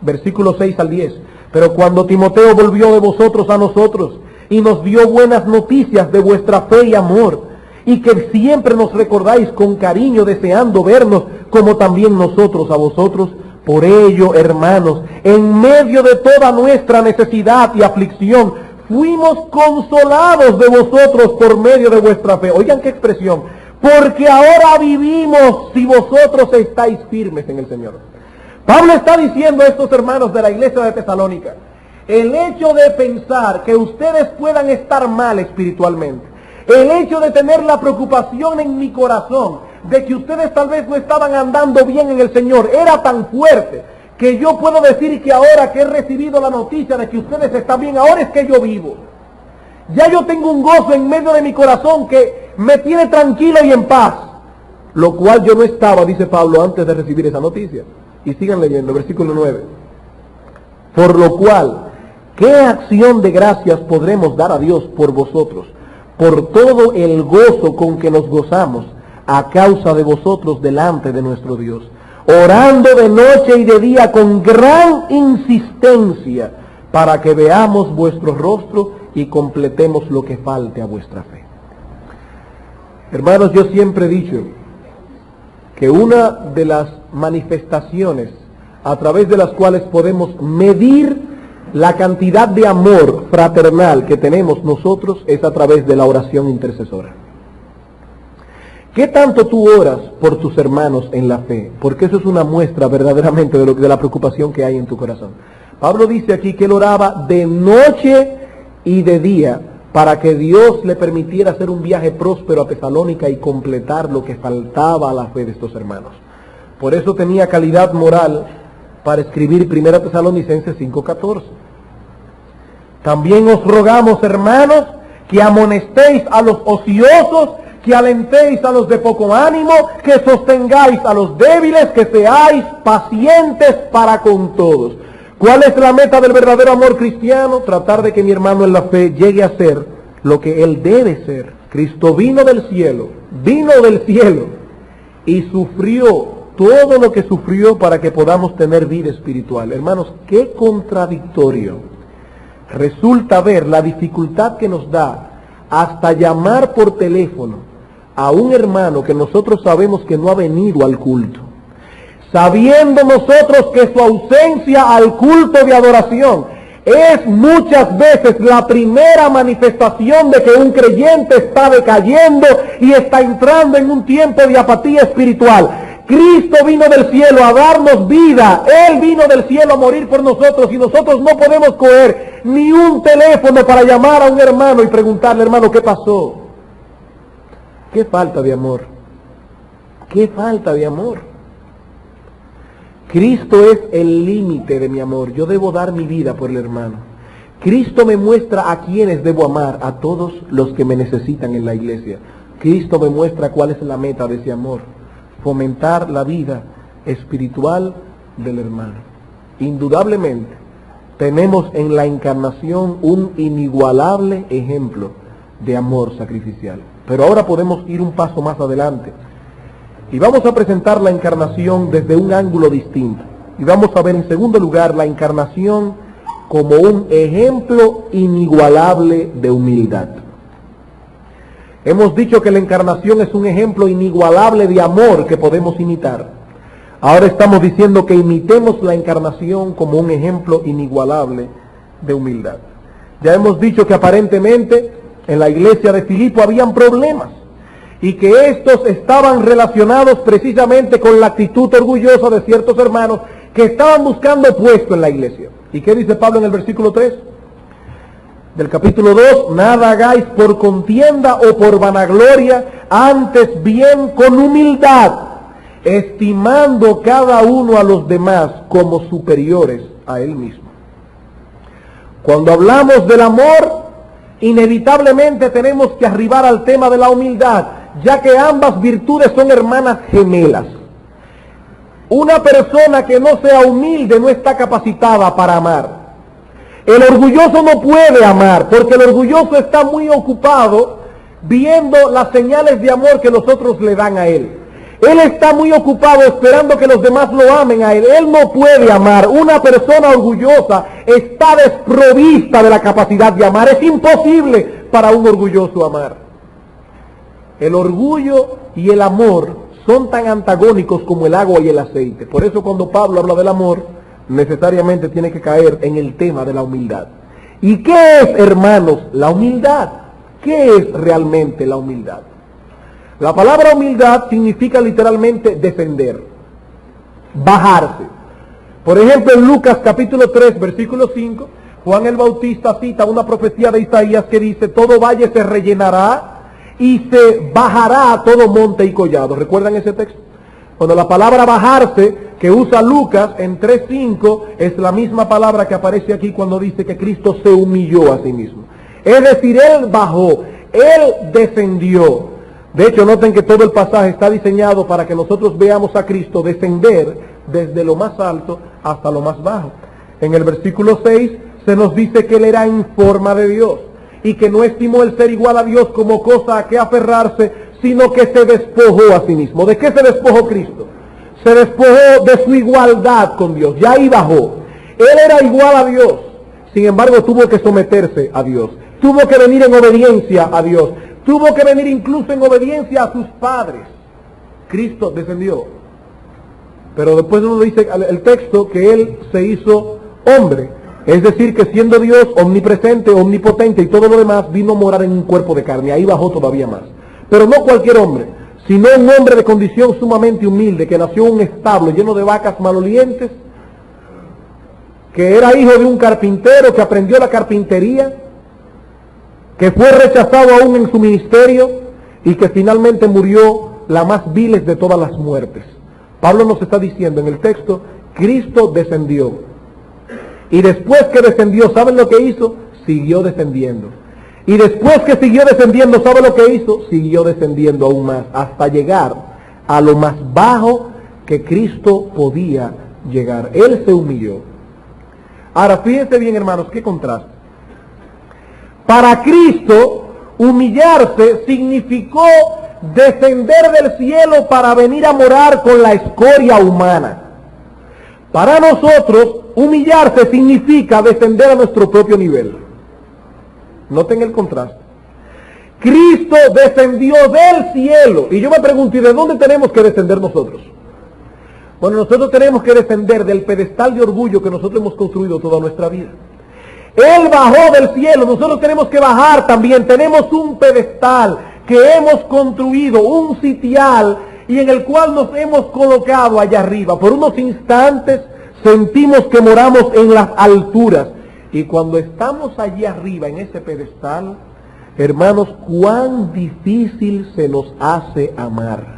Versículo 6 al 10. Pero cuando Timoteo volvió de vosotros a nosotros y nos dio buenas noticias de vuestra fe y amor, y que siempre nos recordáis con cariño deseando vernos, como también nosotros a vosotros. Por ello, hermanos, en medio de toda nuestra necesidad y aflicción, fuimos consolados de vosotros por medio de vuestra fe. Oigan qué expresión. Porque ahora vivimos si vosotros estáis firmes en el Señor. Pablo está diciendo a estos hermanos de la iglesia de Tesalónica, el hecho de pensar que ustedes puedan estar mal espiritualmente, el hecho de tener la preocupación en mi corazón de que ustedes tal vez no estaban andando bien en el Señor, era tan fuerte que yo puedo decir que ahora que he recibido la noticia de que ustedes están bien, ahora es que yo vivo. Ya yo tengo un gozo en medio de mi corazón que me tiene tranquilo y en paz. Lo cual yo no estaba, dice Pablo, antes de recibir esa noticia. Y sigan leyendo, versículo 9. Por lo cual, ¿qué acción de gracias podremos dar a Dios por vosotros? Por todo el gozo con que nos gozamos a causa de vosotros delante de nuestro Dios, orando de noche y de día con gran insistencia, para que veamos vuestro rostro y completemos lo que falte a vuestra fe. Hermanos, yo siempre he dicho que una de las manifestaciones a través de las cuales podemos medir la cantidad de amor fraternal que tenemos nosotros es a través de la oración intercesora. ¿Qué tanto tú oras por tus hermanos en la fe? Porque eso es una muestra verdaderamente de la preocupación que hay en tu corazón. Pablo dice aquí que él oraba de noche y de día para que Dios le permitiera hacer un viaje próspero a Tesalónica y completar lo que faltaba a la fe de estos hermanos. Por eso tenía calidad moral para escribir 1 Tesalonicenses 5:14. También os rogamos, hermanos, que amonestéis a los ociosos, que alentéis a los de poco ánimo, que sostengáis a los débiles, que seáis pacientes para con todos. ¿Cuál es la meta del verdadero amor cristiano? Tratar de que mi hermano en la fe llegue a ser lo que él debe ser. Cristo vino del cielo y sufrió todo lo que sufrió para que podamos tener vida espiritual. Hermanos, qué contradictorio resulta ver la dificultad que nos da hasta llamar por teléfono a un hermano que nosotros sabemos que no ha venido al culto, sabiendo nosotros que su ausencia al culto de adoración es muchas veces la primera manifestación de que un creyente está decayendo y está entrando en un tiempo de apatía espiritual. Cristo vino del cielo a darnos vida, Él vino del cielo a morir por nosotros y nosotros no podemos coger ni un teléfono para llamar a un hermano y preguntarle, hermano, ¿qué pasó? ¡Qué falta de amor! ¡Qué falta de amor! Cristo es el límite de mi amor. Yo debo dar mi vida por el hermano. Cristo me muestra a quienes debo amar, a todos los que me necesitan en la iglesia. Cristo me muestra cuál es la meta de ese amor: fomentar la vida espiritual del hermano. Indudablemente, tenemos en la encarnación un inigualable ejemplo de amor sacrificial. Pero ahora podemos ir un paso más adelante y vamos a presentar la encarnación desde un ángulo distinto. Y vamos a ver en segundo lugar la encarnación como un ejemplo inigualable de humildad. Hemos dicho que la encarnación es un ejemplo inigualable de amor que podemos imitar. Ahora estamos diciendo que imitemos la encarnación como un ejemplo inigualable de humildad. Ya hemos dicho que aparentemente en la iglesia de Filipo habían problemas y que estos estaban relacionados precisamente con la actitud orgullosa de ciertos hermanos que estaban buscando puesto en la iglesia. ¿Y qué dice Pablo en el versículo 3? Del capítulo 2, nada hagáis por contienda o por vanagloria, antes bien con humildad, estimando cada uno a los demás como superiores a él mismo. Cuando hablamos del amor, inevitablemente tenemos que arribar al tema de la humildad, ya que ambas virtudes son hermanas gemelas. Una persona que no sea humilde no está capacitada para amar. El orgulloso no puede amar, porque el orgulloso está muy ocupado viendo las señales de amor que los otros le dan a él. Él está muy ocupado esperando que los demás lo amen a él. Él no puede amar. Una persona orgullosa está desprovista de la capacidad de amar. Es imposible para un orgulloso amar. El orgullo y el amor son tan antagónicos como el agua y el aceite. Por eso cuando Pablo habla del amor, necesariamente tiene que caer en el tema de la humildad. ¿Y qué es, hermanos, la humildad? ¿Qué es realmente la humildad? La palabra humildad significa literalmente descender, bajarse. Por ejemplo, en Lucas capítulo 3, versículo 5, Juan el Bautista cita una profecía de Isaías que dice: todo valle se rellenará y se bajará a todo monte y collado. ¿Recuerdan ese texto? Cuando la palabra bajarse que usa Lucas en 3:5 es la misma palabra que aparece aquí cuando dice que Cristo se humilló a sí mismo. Es decir, Él bajó, Él descendió. De hecho, noten que todo el pasaje está diseñado para que nosotros veamos a Cristo descender desde lo más alto hasta lo más bajo. En el versículo 6 se nos dice que Él era en forma de Dios y que no estimó el ser igual a Dios como cosa a que aferrarse, sino que se despojó a sí mismo. ¿De qué se despojó Cristo? Se despojó de su igualdad con Dios, ya ahí bajó. Él era igual a Dios, sin embargo tuvo que someterse a Dios, tuvo que venir en obediencia a Dios, tuvo que venir incluso en obediencia a sus padres. Cristo descendió. Pero después nos dice el texto que Él se hizo hombre. Es decir, que siendo Dios omnipresente, omnipotente y todo lo demás, vino a morar en un cuerpo de carne. Ahí bajó todavía más. Pero no cualquier hombre, sino un hombre de condición sumamente humilde, que nació en un establo lleno de vacas malolientes, que era hijo de un carpintero, que aprendió la carpintería, que fue rechazado aún en su ministerio y que finalmente murió la más viles de todas las muertes. Pablo nos está diciendo en el texto, Cristo descendió. Y después que descendió, ¿saben lo que hizo? Siguió descendiendo. Y después que siguió descendiendo, ¿saben lo que hizo? Siguió descendiendo aún más, hasta llegar a lo más bajo que Cristo podía llegar. Él se humilló. Ahora, fíjense bien, hermanos, qué contraste. Para Cristo, humillarse significó descender del cielo para venir a morar con la escoria humana. Para nosotros, humillarse significa descender a nuestro propio nivel. Noten el contraste. Cristo descendió del cielo. Y yo me pregunto, ¿y de dónde tenemos que descender nosotros? Bueno, nosotros tenemos que descender del pedestal de orgullo que nosotros hemos construido toda nuestra vida. Él bajó del cielo, nosotros tenemos que bajar también. Tenemos un pedestal que hemos construido, un sitial, y en el cual nos hemos colocado allá arriba. Por unos instantes sentimos que moramos en las alturas. Y cuando estamos allí arriba, en ese pedestal, hermanos, cuán difícil se nos hace amar.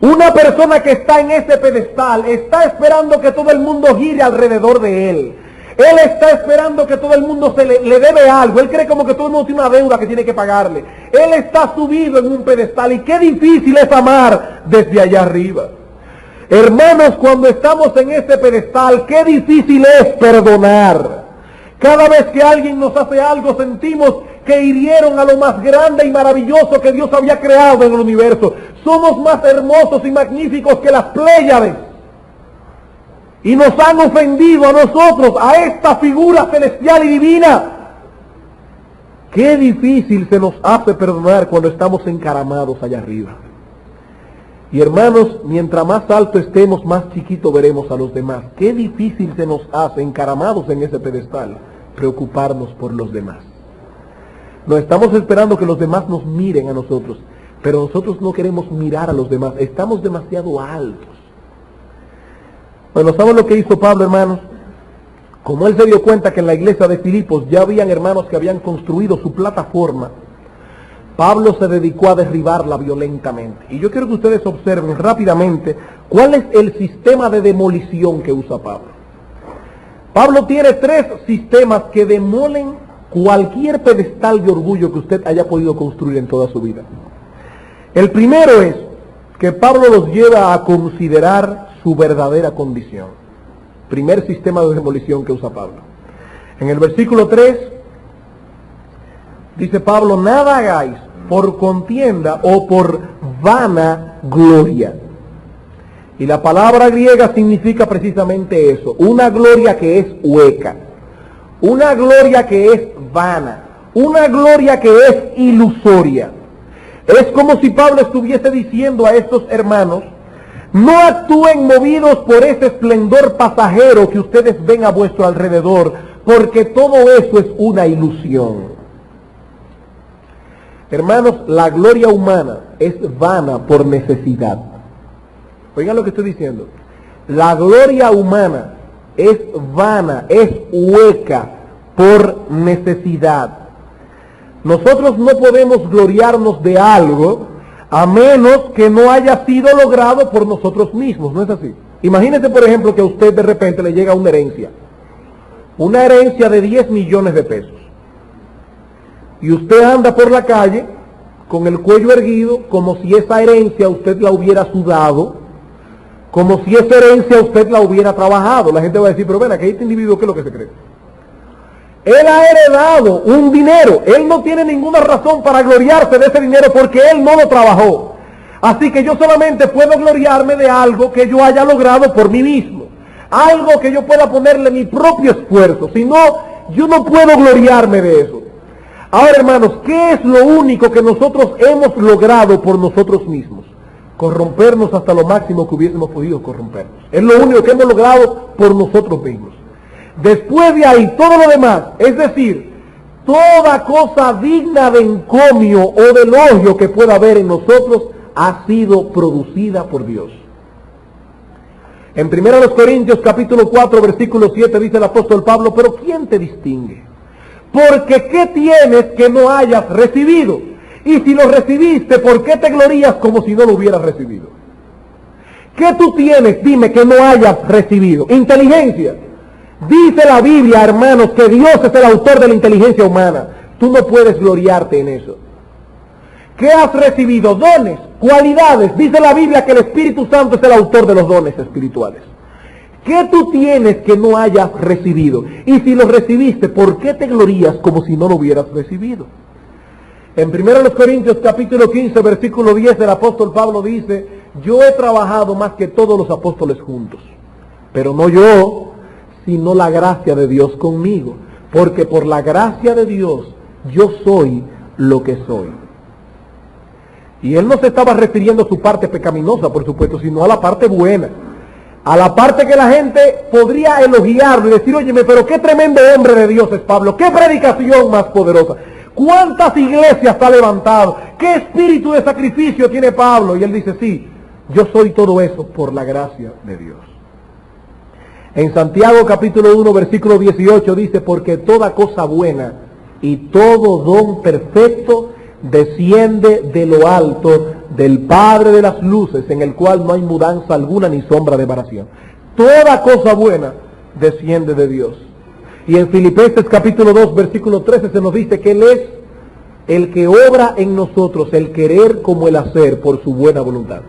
Una persona que está en ese pedestal está esperando que todo el mundo gire alrededor de él. Él está esperando que todo el mundo le debe algo. Él cree como que todo el mundo tiene una deuda que tiene que pagarle. Él está subido en un pedestal y qué difícil es amar desde allá arriba. Hermanos, cuando estamos en ese pedestal, qué difícil es perdonar. Cada vez que alguien nos hace algo, sentimos que hirieron a lo más grande y maravilloso que Dios había creado en el universo. Somos más hermosos y magníficos que las Pléyades. Y nos han ofendido a nosotros, a esta figura celestial y divina. Qué difícil se nos hace perdonar cuando estamos encaramados allá arriba. Y hermanos, mientras más alto estemos, más chiquito veremos a los demás. Qué difícil se nos hace, encaramados en ese pedestal, preocuparnos por los demás. No estamos esperando que los demás nos miren a nosotros, pero nosotros no queremos mirar a los demás. Estamos demasiado altos. Bueno, ¿saben lo que hizo Pablo, hermanos? Como él se dio cuenta que en la iglesia de Filipos ya habían hermanos que habían construido su plataforma, Pablo se dedicó a derribarla violentamente. Y yo quiero que ustedes observen rápidamente cuál es el sistema de demolición que usa Pablo. Pablo tiene 3 sistemas que demolen cualquier pedestal de orgullo que usted haya podido construir en toda su vida. El primero es que Pablo los lleva a considerar su verdadera condición. Primer sistema de demolición que usa Pablo. En el versículo 3 dice Pablo, nada hagáis por contienda o por vana gloria. Y la palabra griega significa precisamente eso, una gloria que es hueca, una gloria que es vana, una gloria que es ilusoria. Es como si Pablo estuviese diciendo a estos hermanos, no actúen movidos por ese esplendor pasajero que ustedes ven a vuestro alrededor, porque todo eso es una ilusión. Hermanos, la gloria humana es vana por necesidad. Oigan lo que estoy diciendo. La gloria humana es vana, es hueca por necesidad. Nosotros no podemos gloriarnos de algo a menos que no haya sido logrado por nosotros mismos, ¿no es así? Imagínese, por ejemplo, que a usted de repente le llega una herencia de 10 millones de pesos. Y usted anda por la calle con el cuello erguido, como si esa herencia usted la hubiera sudado, como si esa herencia usted la hubiera trabajado. La gente va a decir, pero ven, aquí este individuo, ¿qué es lo que se cree? Él ha heredado un dinero, él no tiene ninguna razón para gloriarse de ese dinero porque él no lo trabajó. Así que yo solamente puedo gloriarme de algo que yo haya logrado por mí mismo, algo que yo pueda ponerle mi propio esfuerzo, si no, yo no puedo gloriarme de eso. Ahora, hermanos, ¿qué es lo único que nosotros hemos logrado por nosotros mismos? corrompernos hasta lo máximo que hubiésemos podido corrompernos. Es lo único que hemos logrado por nosotros mismos. Después de ahí, todo lo demás, es decir, toda cosa digna de encomio o de elogio que pueda haber en nosotros, ha sido producida por Dios. En 1 Corintios capítulo 4, versículo 7 dice el apóstol Pablo, pero ¿quién te distingue? Porque ¿qué tienes que no hayas recibido? Y si lo recibiste, ¿por qué te glorías como si no lo hubieras recibido? ¿Qué tú tienes, dime, que no hayas recibido? Inteligencia. Dice la Biblia, hermanos, que Dios es el autor de la inteligencia humana. Tú no puedes gloriarte en eso. ¿Qué has recibido? Dones, cualidades. Dice la Biblia que el Espíritu Santo es el autor de los dones espirituales. ¿Qué tú tienes que no hayas recibido? Y si lo recibiste, ¿por qué te glorías como si no lo hubieras recibido? En 1 Corintios capítulo 15, versículo 10, el apóstol Pablo dice, yo he trabajado más que todos los apóstoles juntos, pero no yo, sino la gracia de Dios conmigo, porque por la gracia de Dios yo soy lo que soy. Y él no se estaba refiriendo a su parte pecaminosa, por supuesto, sino a la parte buena, a la parte que la gente podría elogiarlo y decir, óyeme, pero qué tremendo hombre de Dios es Pablo, qué predicación más poderosa, cuántas iglesias ha levantado, qué espíritu de sacrificio tiene Pablo. Y él dice, sí, yo soy todo eso por la gracia de Dios. En Santiago capítulo 1, versículo 18 dice, porque toda cosa buena y todo don perfecto desciende de lo alto, del Padre de las luces, en el cual no hay mudanza alguna ni sombra de variación. Toda cosa buena desciende de Dios. Y en Filipenses capítulo 2, versículo 13 se nos dice que Él es el que obra en nosotros el querer como el hacer por su buena voluntad.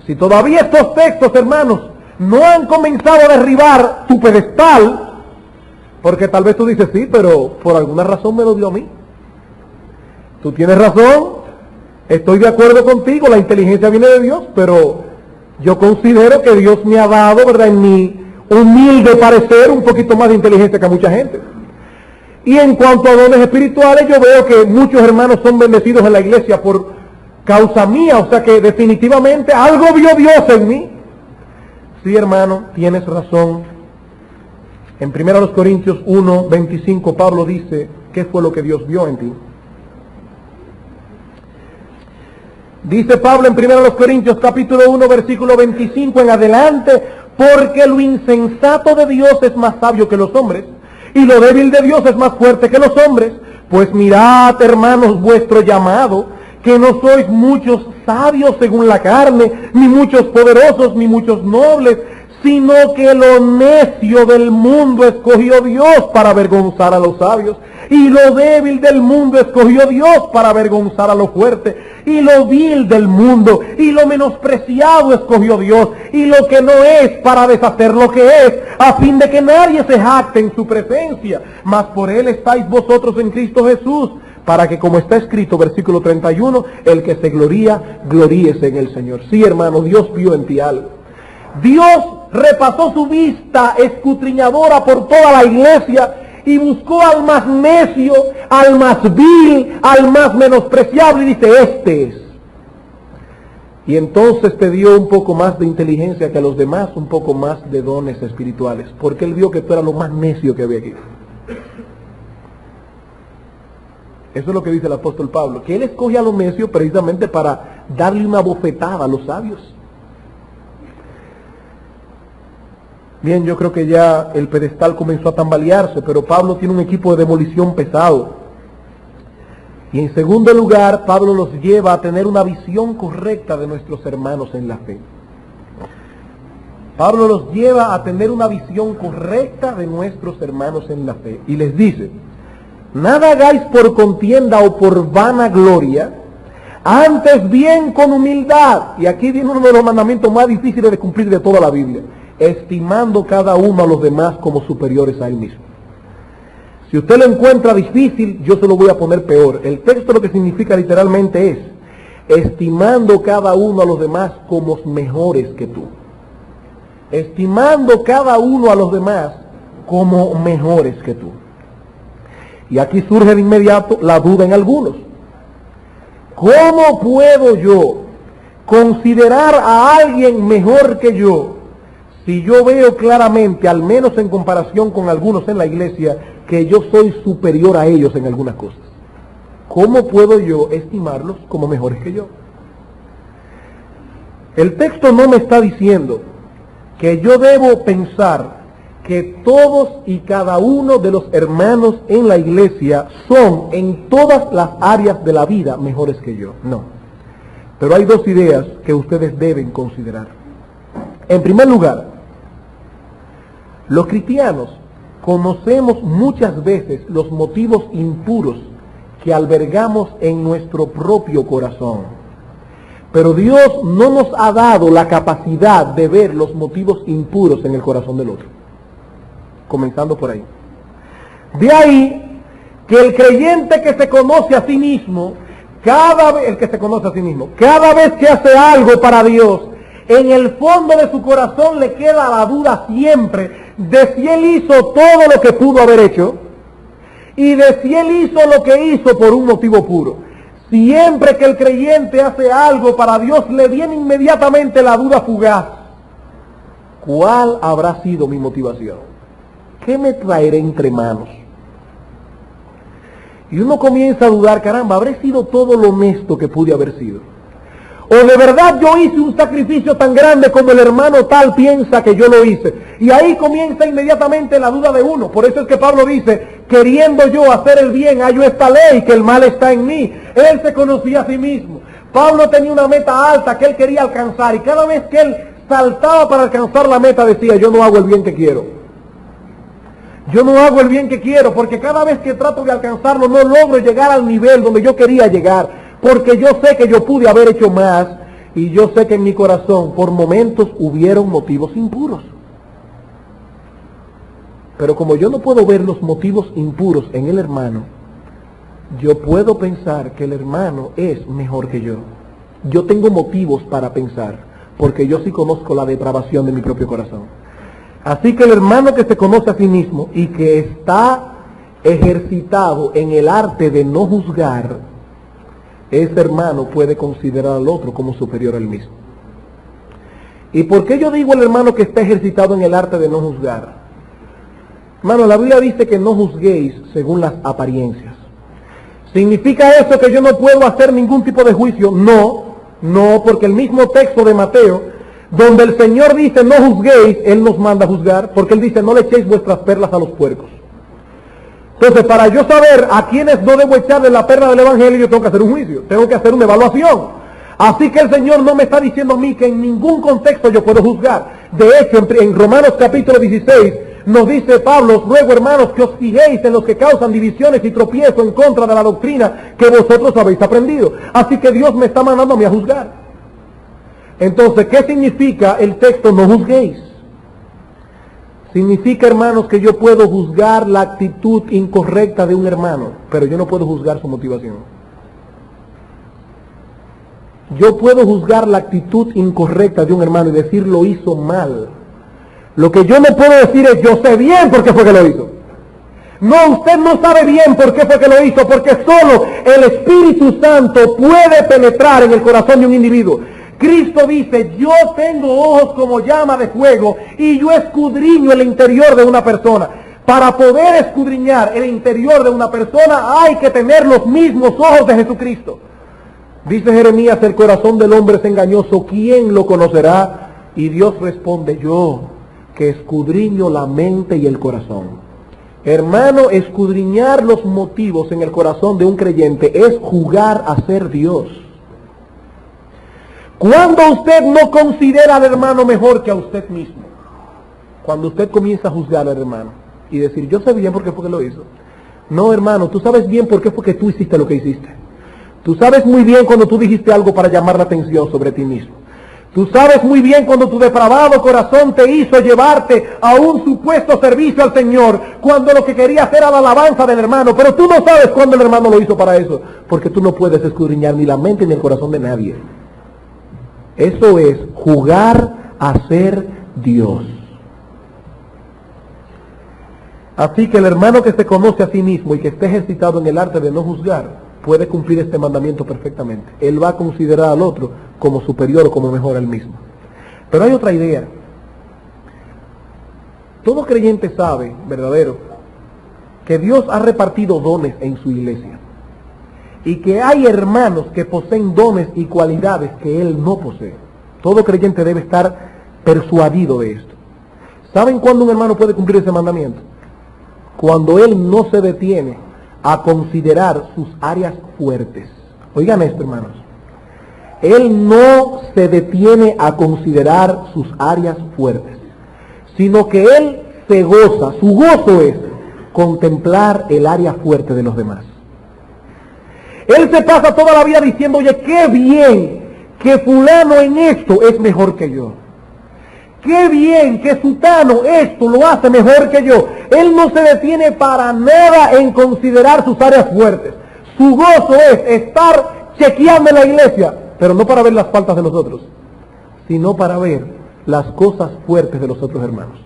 Si todavía estos textos, hermanos, no han comenzado a derribar tu pedestal, porque tal vez tú dices, sí, pero por alguna razón me lo dio a mí. Tú tienes razón, estoy de acuerdo contigo, la inteligencia viene de Dios, pero yo considero que Dios me ha dado, ¿verdad?, en mi humilde parecer, un poquito más de inteligencia que a mucha gente. Y en cuanto a dones espirituales, yo veo que muchos hermanos son bendecidos en la iglesia por causa mía, o sea que definitivamente algo vio Dios en mí. Sí, hermano, tienes razón. En 1 Corintios 1, 25, Pablo dice, ¿qué fue lo que Dios vio en ti? Dice Pablo en 1 Corintios capítulo 1, versículo 25 en adelante, porque lo insensato de Dios es más sabio que los hombres, y lo débil de Dios es más fuerte que los hombres. Pues mirad, hermanos, vuestro llamado, que no sois muchos sabios según la carne, ni muchos poderosos, ni muchos nobles, sino que lo necio del mundo escogió Dios para avergonzar a los sabios, y lo débil del mundo escogió Dios para avergonzar a lo fuerte, y lo vil del mundo y lo menospreciado escogió Dios, y lo que no es para deshacer lo que es, a fin de que nadie se jacte en su presencia. Mas por él estáis vosotros en Cristo Jesús, para que, como está escrito, versículo 31, el que se gloría, gloríese en el Señor. Sí, hermano, Dios vio en ti algo. Dios repasó su vista escudriñadora por toda la iglesia y buscó al más necio, al más vil, al más menospreciable, y dice, este es. Y entonces te dio un poco más de inteligencia que a los demás, un poco más de dones espirituales, porque Él vio que tú eras lo más necio que había aquí. Eso es lo que dice el apóstol Pablo, que Él escoge a los necios precisamente para darle una bofetada a los sabios. Bien, yo creo que ya el pedestal comenzó a tambalearse, pero Pablo tiene un equipo de demolición pesado. Y en segundo lugar, Pablo los lleva a tener una visión correcta de nuestros hermanos en la fe. Pablo los lleva a tener una visión correcta de nuestros hermanos en la fe. Y les dice, nada hagáis por contienda o por vanagloria, antes bien con humildad. Y aquí viene uno de los mandamientos más difíciles de cumplir de toda la Biblia. Estimando cada uno a los demás como superiores a él mismo. Si usted lo encuentra difícil, yo se lo voy a poner peor. El texto lo que significa literalmente es, estimando cada uno a los demás como mejores que tú. Estimando cada uno a los demás como mejores que tú. Y aquí surge de inmediato la duda en algunos. ¿Cómo puedo yo considerar a alguien mejor que yo si yo veo claramente, al menos en comparación con algunos en la iglesia, que yo soy superior a ellos en algunas cosas? ¿Cómo puedo yo estimarlos como mejores que yo? El texto no me está diciendo que yo debo pensar que todos y cada uno de los hermanos en la iglesia son en todas las áreas de la vida mejores que yo. No. Pero hay dos ideas que ustedes deben considerar. En primer lugar, los cristianos conocemos muchas veces los motivos impuros que albergamos en nuestro propio corazón. Pero Dios no nos ha dado la capacidad de ver los motivos impuros en el corazón del otro. Comenzando por ahí. De ahí que el creyente que se conoce a sí mismo, cada vez que hace algo para Dios, en el fondo de su corazón le queda la duda siempre de si él hizo todo lo que pudo haber hecho y de si él hizo lo que hizo por un motivo puro. Siempre que el creyente hace algo para Dios, le viene inmediatamente la duda fugaz. ¿Cuál habrá sido mi motivación? ¿Qué me traeré entre manos? Y uno comienza a dudar, caramba, ¿habré sido todo lo honesto que pude haber sido? ¿O de verdad yo hice un sacrificio tan grande como el hermano tal piensa que yo lo hice? Y ahí comienza inmediatamente la duda de uno. Por eso es que Pablo dice, queriendo yo hacer el bien, hallo esta ley, que el mal está en mí. Él se conocía a sí mismo. Pablo tenía una meta alta que él quería alcanzar, y cada vez que él saltaba para alcanzar la meta decía, yo no hago el bien que quiero. Yo no hago el bien que quiero, porque cada vez que trato de alcanzarlo no logro llegar al nivel donde yo quería llegar. Porque yo sé que yo pude haber hecho más, y yo sé que en mi corazón por momentos hubieron motivos impuros. Pero como yo no puedo ver los motivos impuros en el hermano, yo puedo pensar que el hermano es mejor que yo. Yo tengo motivos para pensar, porque yo sí conozco la depravación de mi propio corazón. Así que el hermano que se conoce a sí mismo y que está ejercitado en el arte de no juzgar, ese hermano puede considerar al otro como superior a él mismo. ¿Y por qué yo digo el hermano que está ejercitado en el arte de no juzgar? Hermano, la Biblia dice que no juzguéis según las apariencias. ¿Significa eso que yo no puedo hacer ningún tipo de juicio? No, porque el mismo texto de Mateo, donde el Señor dice no juzguéis, Él nos manda a juzgar, porque Él dice no le echéis vuestras perlas a los puercos. Entonces, para yo saber a quienes no debo echarle la perla del Evangelio, yo tengo que hacer un juicio, tengo que hacer una evaluación. Así que el Señor no me está diciendo a mí que en ningún contexto yo puedo juzgar. De hecho, en Romanos capítulo 16, nos dice Pablo, os ruego hermanos que os fijéis en los que causan divisiones y tropiezo en contra de la doctrina que vosotros habéis aprendido. Así que Dios me está mandando a mí a juzgar. Entonces, ¿qué significa el texto no juzguéis? Significa, hermanos, que yo puedo juzgar la actitud incorrecta de un hermano, pero yo no puedo juzgar su motivación. Yo puedo juzgar la actitud incorrecta de un hermano y decir lo hizo mal. Lo que yo no puedo decir es yo sé bien por qué fue que lo hizo. No, usted no sabe bien por qué fue que lo hizo, porque solo el Espíritu Santo puede penetrar en el corazón de un individuo. Cristo dice, yo tengo ojos como llama de fuego y yo escudriño el interior de una persona. Para poder escudriñar el interior de una persona hay que tener los mismos ojos de Jesucristo. Dice Jeremías, el corazón del hombre es engañoso, ¿quién lo conocerá? Y Dios responde, yo, que escudriño la mente y el corazón. Hermano, escudriñar los motivos en el corazón de un creyente es jugar a ser Dios. Cuando usted no considera al hermano mejor que a usted mismo, cuando usted comienza a juzgar al hermano y decir, yo sé bien por qué fue que lo hizo. No, hermano, tú sabes bien por qué fue que tú hiciste lo que hiciste. Tú sabes muy bien cuando tú dijiste algo para llamar la atención sobre ti mismo. Tú sabes muy bien cuando tu depravado corazón te hizo llevarte a un supuesto servicio al Señor, cuando lo que querías era la alabanza del hermano, pero tú no sabes cuándo el hermano lo hizo para eso, porque tú no puedes escudriñar ni la mente ni el corazón de nadie. Eso es jugar a ser Dios. Así que el hermano que se conoce a sí mismo y que esté ejercitado en el arte de no juzgar, puede cumplir este mandamiento perfectamente. Él va a considerar al otro como superior o como mejor a él mismo. Pero hay otra idea. Todo creyente sabe, verdadero, que Dios ha repartido dones en su iglesia. Y que hay hermanos que poseen dones y cualidades que Él no posee. Todo creyente debe estar persuadido de esto. ¿Saben cuándo un hermano puede cumplir ese mandamiento? Cuando él no se detiene a considerar sus áreas fuertes. Oigan esto, hermanos. Él no se detiene a considerar sus áreas fuertes, sino que él se goza. Su gozo es contemplar el área fuerte de los demás. Él se pasa toda la vida diciendo, oye, qué bien que fulano en esto es mejor que yo. Qué bien que sutano esto lo hace mejor que yo. Él no se detiene para nada en considerar sus áreas fuertes. Su gozo es estar chequeando en la iglesia, pero no para ver las faltas de los otros, sino para ver las cosas fuertes de los otros hermanos.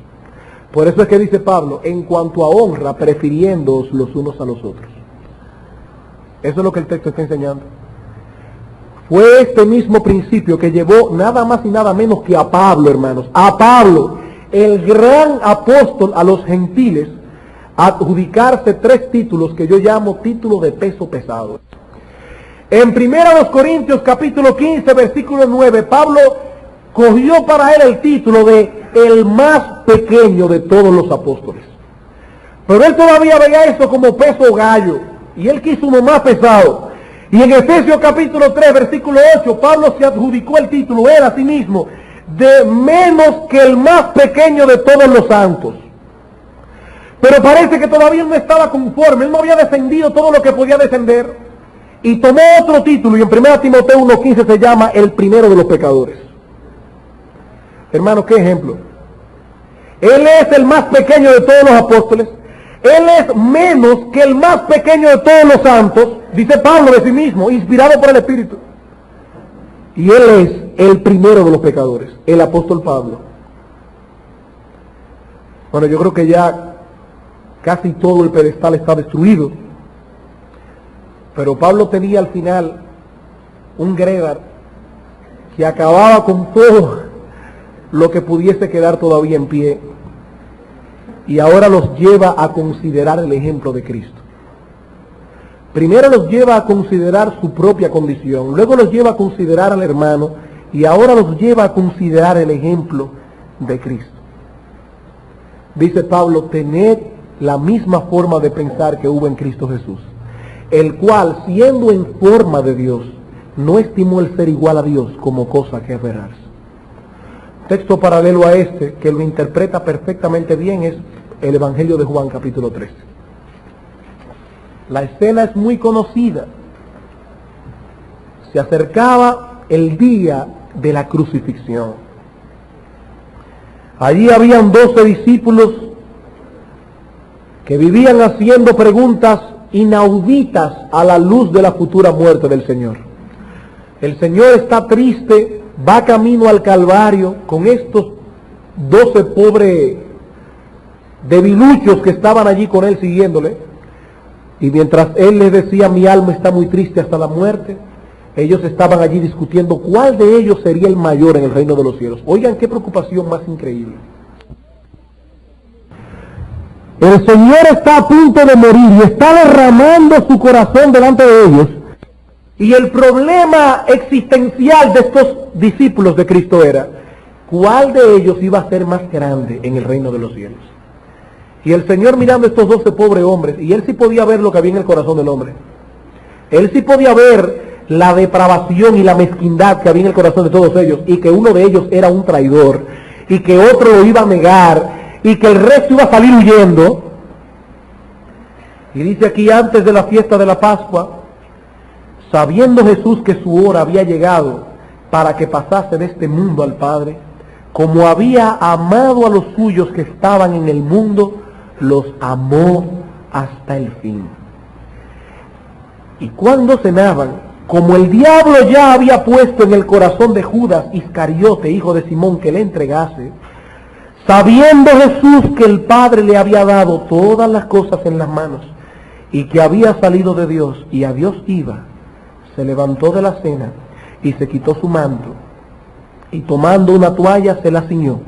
Por eso es que dice Pablo, en cuanto a honra, prefiriéndoos los unos a los otros. Eso es lo que el texto está enseñando. Fue este mismo principio que llevó nada más y nada menos que a Pablo, hermanos, a Pablo, el gran apóstol a los gentiles, a adjudicarse 3 títulos que yo llamo títulos de peso pesado. En 1 Corintios capítulo 15, versículo 9, Pablo cogió para él el título de el más pequeño de todos los apóstoles. Pero él todavía veía eso como peso gallo, y él quiso uno más pesado. Y en Efesios capítulo 3, versículo 8, Pablo se adjudicó el título, él a sí mismo, de menos que el más pequeño de todos los santos. Pero parece que todavía no estaba conforme, él no había descendido todo lo que podía descender, y tomó otro título, y en 1 Timoteo 1:15 se llama el primero de los pecadores. Hermano, ¿qué ejemplo? Él es el más pequeño de todos los apóstoles, él es menos que el más pequeño de todos los santos, dice Pablo de sí mismo, inspirado por el Espíritu. Y él es el primero de los pecadores, el apóstol Pablo. Bueno, yo creo que ya casi todo el pedestal está destruido. Pero Pablo tenía al final un Grébar que acababa con todo lo que pudiese quedar todavía en pie. Y ahora los lleva a considerar el ejemplo de Cristo. Primero los lleva a considerar su propia condición, luego los lleva a considerar al hermano, y ahora los lleva a considerar el ejemplo de Cristo. Dice Pablo, tened la misma forma de pensar que hubo en Cristo Jesús, el cual, siendo en forma de Dios, no estimó el ser igual a Dios como cosa que aferrarse. Texto paralelo a este, que lo interpreta perfectamente bien, es el Evangelio de Juan capítulo 13. La escena es muy conocida. Se acercaba el día de la crucifixión. Allí habían 12 discípulos que vivían haciendo preguntas inauditas a la luz de la futura muerte del Señor. El Señor está triste, va camino al Calvario con estos 12 pobres debiluchos que estaban allí con él siguiéndole, y mientras él les decía, mi alma está muy triste hasta la muerte, ellos estaban allí discutiendo cuál de ellos sería el mayor en el reino de los cielos. Oigan qué preocupación más increíble. El Señor está a punto de morir y está derramando su corazón delante de ellos, y el problema existencial de estos discípulos de Cristo era, ¿cuál de ellos iba a ser más grande en el reino de los cielos? Y el Señor mirando a estos 12 pobres hombres, y él sí podía ver lo que había en el corazón del hombre. Él sí podía ver la depravación y la mezquindad que había en el corazón de todos ellos, y que uno de ellos era un traidor, y que otro lo iba a negar, y que el resto iba a salir huyendo. Y dice aquí, antes de la fiesta de la Pascua, sabiendo Jesús que su hora había llegado para que pasase de este mundo al Padre, como había amado a los suyos que estaban en el mundo, los amó hasta el fin. Y cuando cenaban, como el diablo ya había puesto en el corazón de Judas Iscariote, hijo de Simón, que le entregase, sabiendo Jesús que el Padre le había dado todas las cosas en las manos, y que había salido de Dios y a Dios iba, se levantó de la cena y se quitó su manto, y tomando una toalla se la ciñó,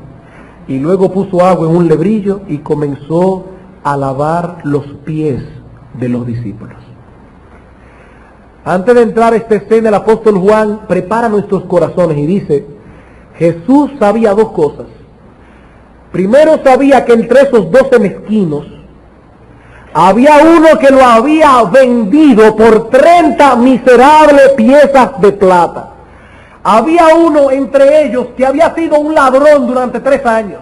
y luego puso agua en un lebrillo y comenzó a lavar los pies de los discípulos. Antes de entrar a esta escena, el apóstol Juan prepara nuestros corazones y dice: Jesús sabía dos cosas. Primero, sabía que entre esos 12 mezquinos había uno que lo había vendido por 30 miserables piezas de plata. Había uno entre ellos que había sido un ladrón durante 3 años.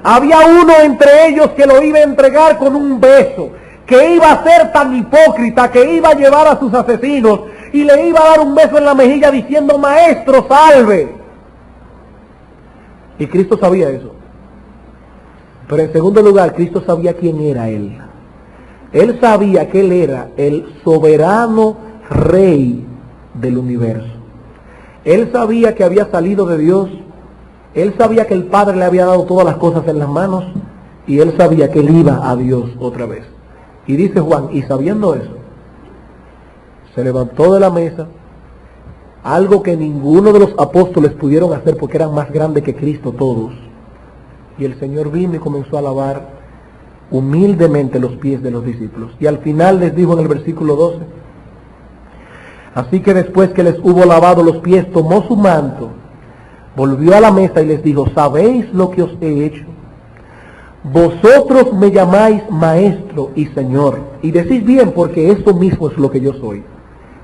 Había uno entre ellos que lo iba a entregar con un beso, que iba a ser tan hipócrita que iba a llevar a sus asesinos y le iba a dar un beso en la mejilla diciendo: Maestro, salve. Y Cristo sabía eso. Pero en segundo lugar, Cristo sabía quién era Él. Él sabía que Él era el soberano Rey del universo. Él sabía que había salido de Dios. Él sabía que el Padre le había dado todas las cosas en las manos. Y Él sabía que Él iba a Dios otra vez. Y dice Juan, y sabiendo eso, se levantó de la mesa, algo que ninguno de los apóstoles pudieron hacer porque eran más grandes que Cristo todos. Y el Señor vino y comenzó a lavar humildemente los pies de los discípulos. Y al final les dijo en el versículo 12: así que después que les hubo lavado los pies, tomó su manto, volvió a la mesa y les dijo: ¿sabéis lo que os he hecho? Vosotros me llamáis Maestro y Señor, y decís bien, porque eso mismo es lo que yo soy,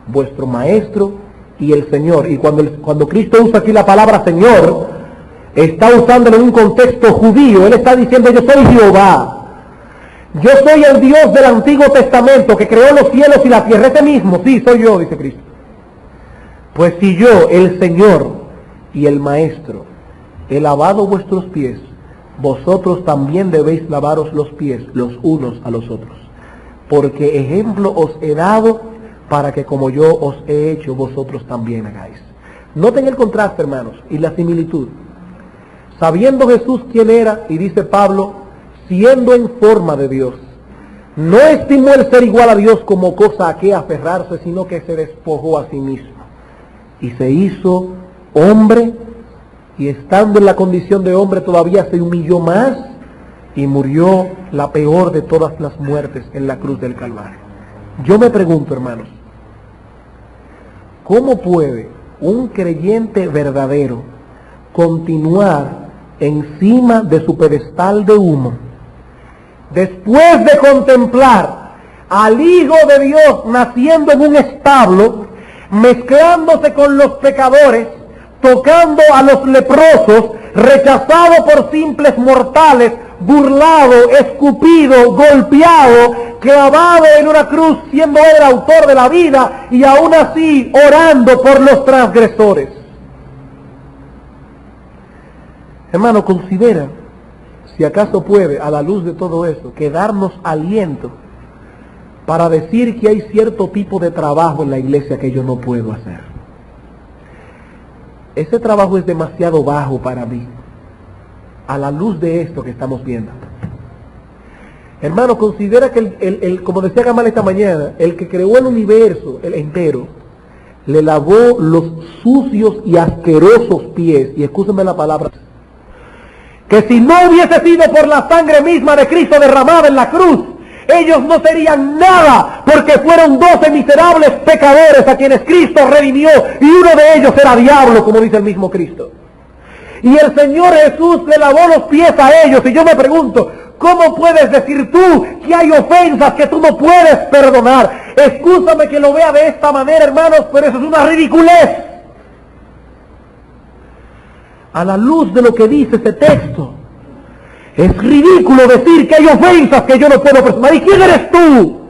vuestro Maestro y el Señor. Y cuando Cristo usa aquí la palabra Señor, está usándolo en un contexto judío. Él está diciendo: yo soy Jehová, yo soy el Dios del Antiguo Testamento que creó los cielos y la tierra. Ese mismo, sí, soy yo, dice Cristo. Pues si yo, el Señor y el Maestro, he lavado vuestros pies, vosotros también debéis lavaros los pies los unos a los otros, porque ejemplo os he dado para que como yo os he hecho, vosotros también hagáis. Noten el contraste, hermanos, y la similitud. Sabiendo Jesús quién era, y dice Pablo, siendo en forma de Dios, no estimó el ser igual a Dios como cosa a que aferrarse, sino que se despojó a sí mismo y se hizo hombre, y estando en la condición de hombre todavía se humilló más y murió la peor de todas las muertes en la cruz del Calvario. Yo me pregunto, hermanos, ¿cómo puede un creyente verdadero continuar encima de su pedestal de humo después de contemplar al Hijo de Dios naciendo en un establo, mezclándose con los pecadores, tocando a los leprosos, rechazado por simples mortales, burlado, escupido, golpeado, clavado en una cruz, siendo él el autor de la vida, y aún así orando por los transgresores? Hermano, considera si acaso puede, a la luz de todo eso, que darnos aliento para decir que hay cierto tipo de trabajo en la iglesia que yo no puedo hacer. Ese trabajo es demasiado bajo para mí, a la luz de esto que estamos viendo. Hermano, considera que como decía Gamal esta mañana, el que creó el universo, el entero, le lavó los sucios y asquerosos pies, y escúchame la palabra, que si no hubiese sido por la sangre misma de Cristo derramada en la cruz, ellos no serían nada, porque fueron 12 miserables pecadores a quienes Cristo redimió, y uno de ellos era diablo, como dice el mismo Cristo. Y el Señor Jesús le lavó los pies a ellos, y yo me pregunto, ¿cómo puedes decir tú que hay ofensas que tú no puedes perdonar? Excúsame que lo vea de esta manera, hermanos, pero eso es una ridiculez. A la luz de lo que dice ese texto, es ridículo decir que hay ofensas que yo no puedo perdonar. ¿Y quién eres tú?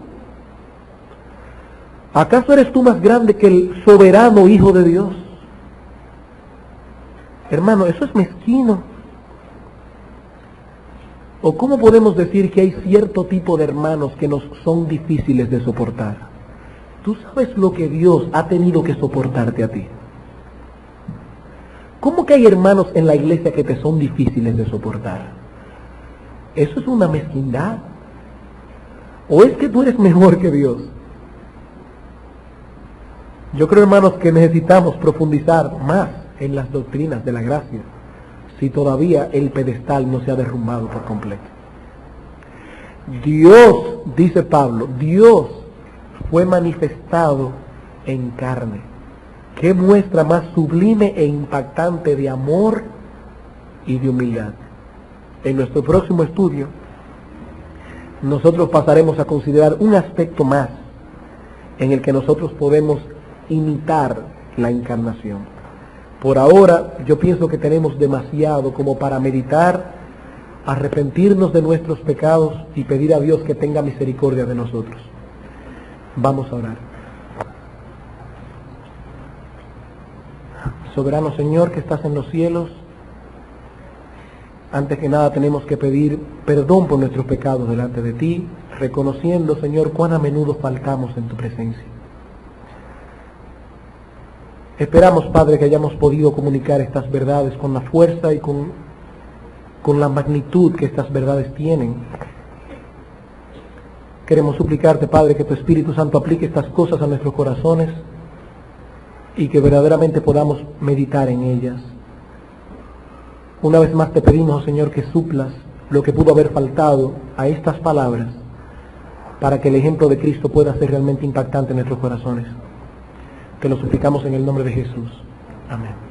¿Acaso eres tú más grande que el soberano Hijo de Dios? Hermano, eso es mezquino. ¿O cómo podemos decir que hay cierto tipo de hermanos que nos son difíciles de soportar? ¿Tú sabes lo que Dios ha tenido que soportarte a ti? ¿Cómo que hay hermanos en la iglesia que te son difíciles de soportar? Eso es una mezquindad. ¿O es que tú eres mejor que Dios? Yo creo, hermanos, que necesitamos profundizar más en las doctrinas de la gracia, si todavía el pedestal no se ha derrumbado por completo. Dios, dice Pablo, Dios fue manifestado en carne. ¿Qué muestra más sublime e impactante de amor y de humildad? En nuestro próximo estudio, nosotros pasaremos a considerar un aspecto más en el que nosotros podemos imitar la encarnación. Por ahora, yo pienso que tenemos demasiado como para meditar, arrepentirnos de nuestros pecados y pedir a Dios que tenga misericordia de nosotros. Vamos a orar. Soberano Señor que estás en los cielos, antes que nada tenemos que pedir perdón por nuestros pecados delante de ti, reconociendo, Señor, cuán a menudo faltamos en tu presencia. Esperamos, Padre, que hayamos podido comunicar estas verdades con la fuerza y con la magnitud que estas verdades tienen. Queremos suplicarte, Padre, que tu Espíritu Santo aplique estas cosas a nuestros corazones y que verdaderamente podamos meditar en ellas. Una vez más te pedimos, oh Señor, que suplas lo que pudo haber faltado a estas palabras para que el ejemplo de Cristo pueda ser realmente impactante en nuestros corazones. Te lo suplicamos en el nombre de Jesús. Amén.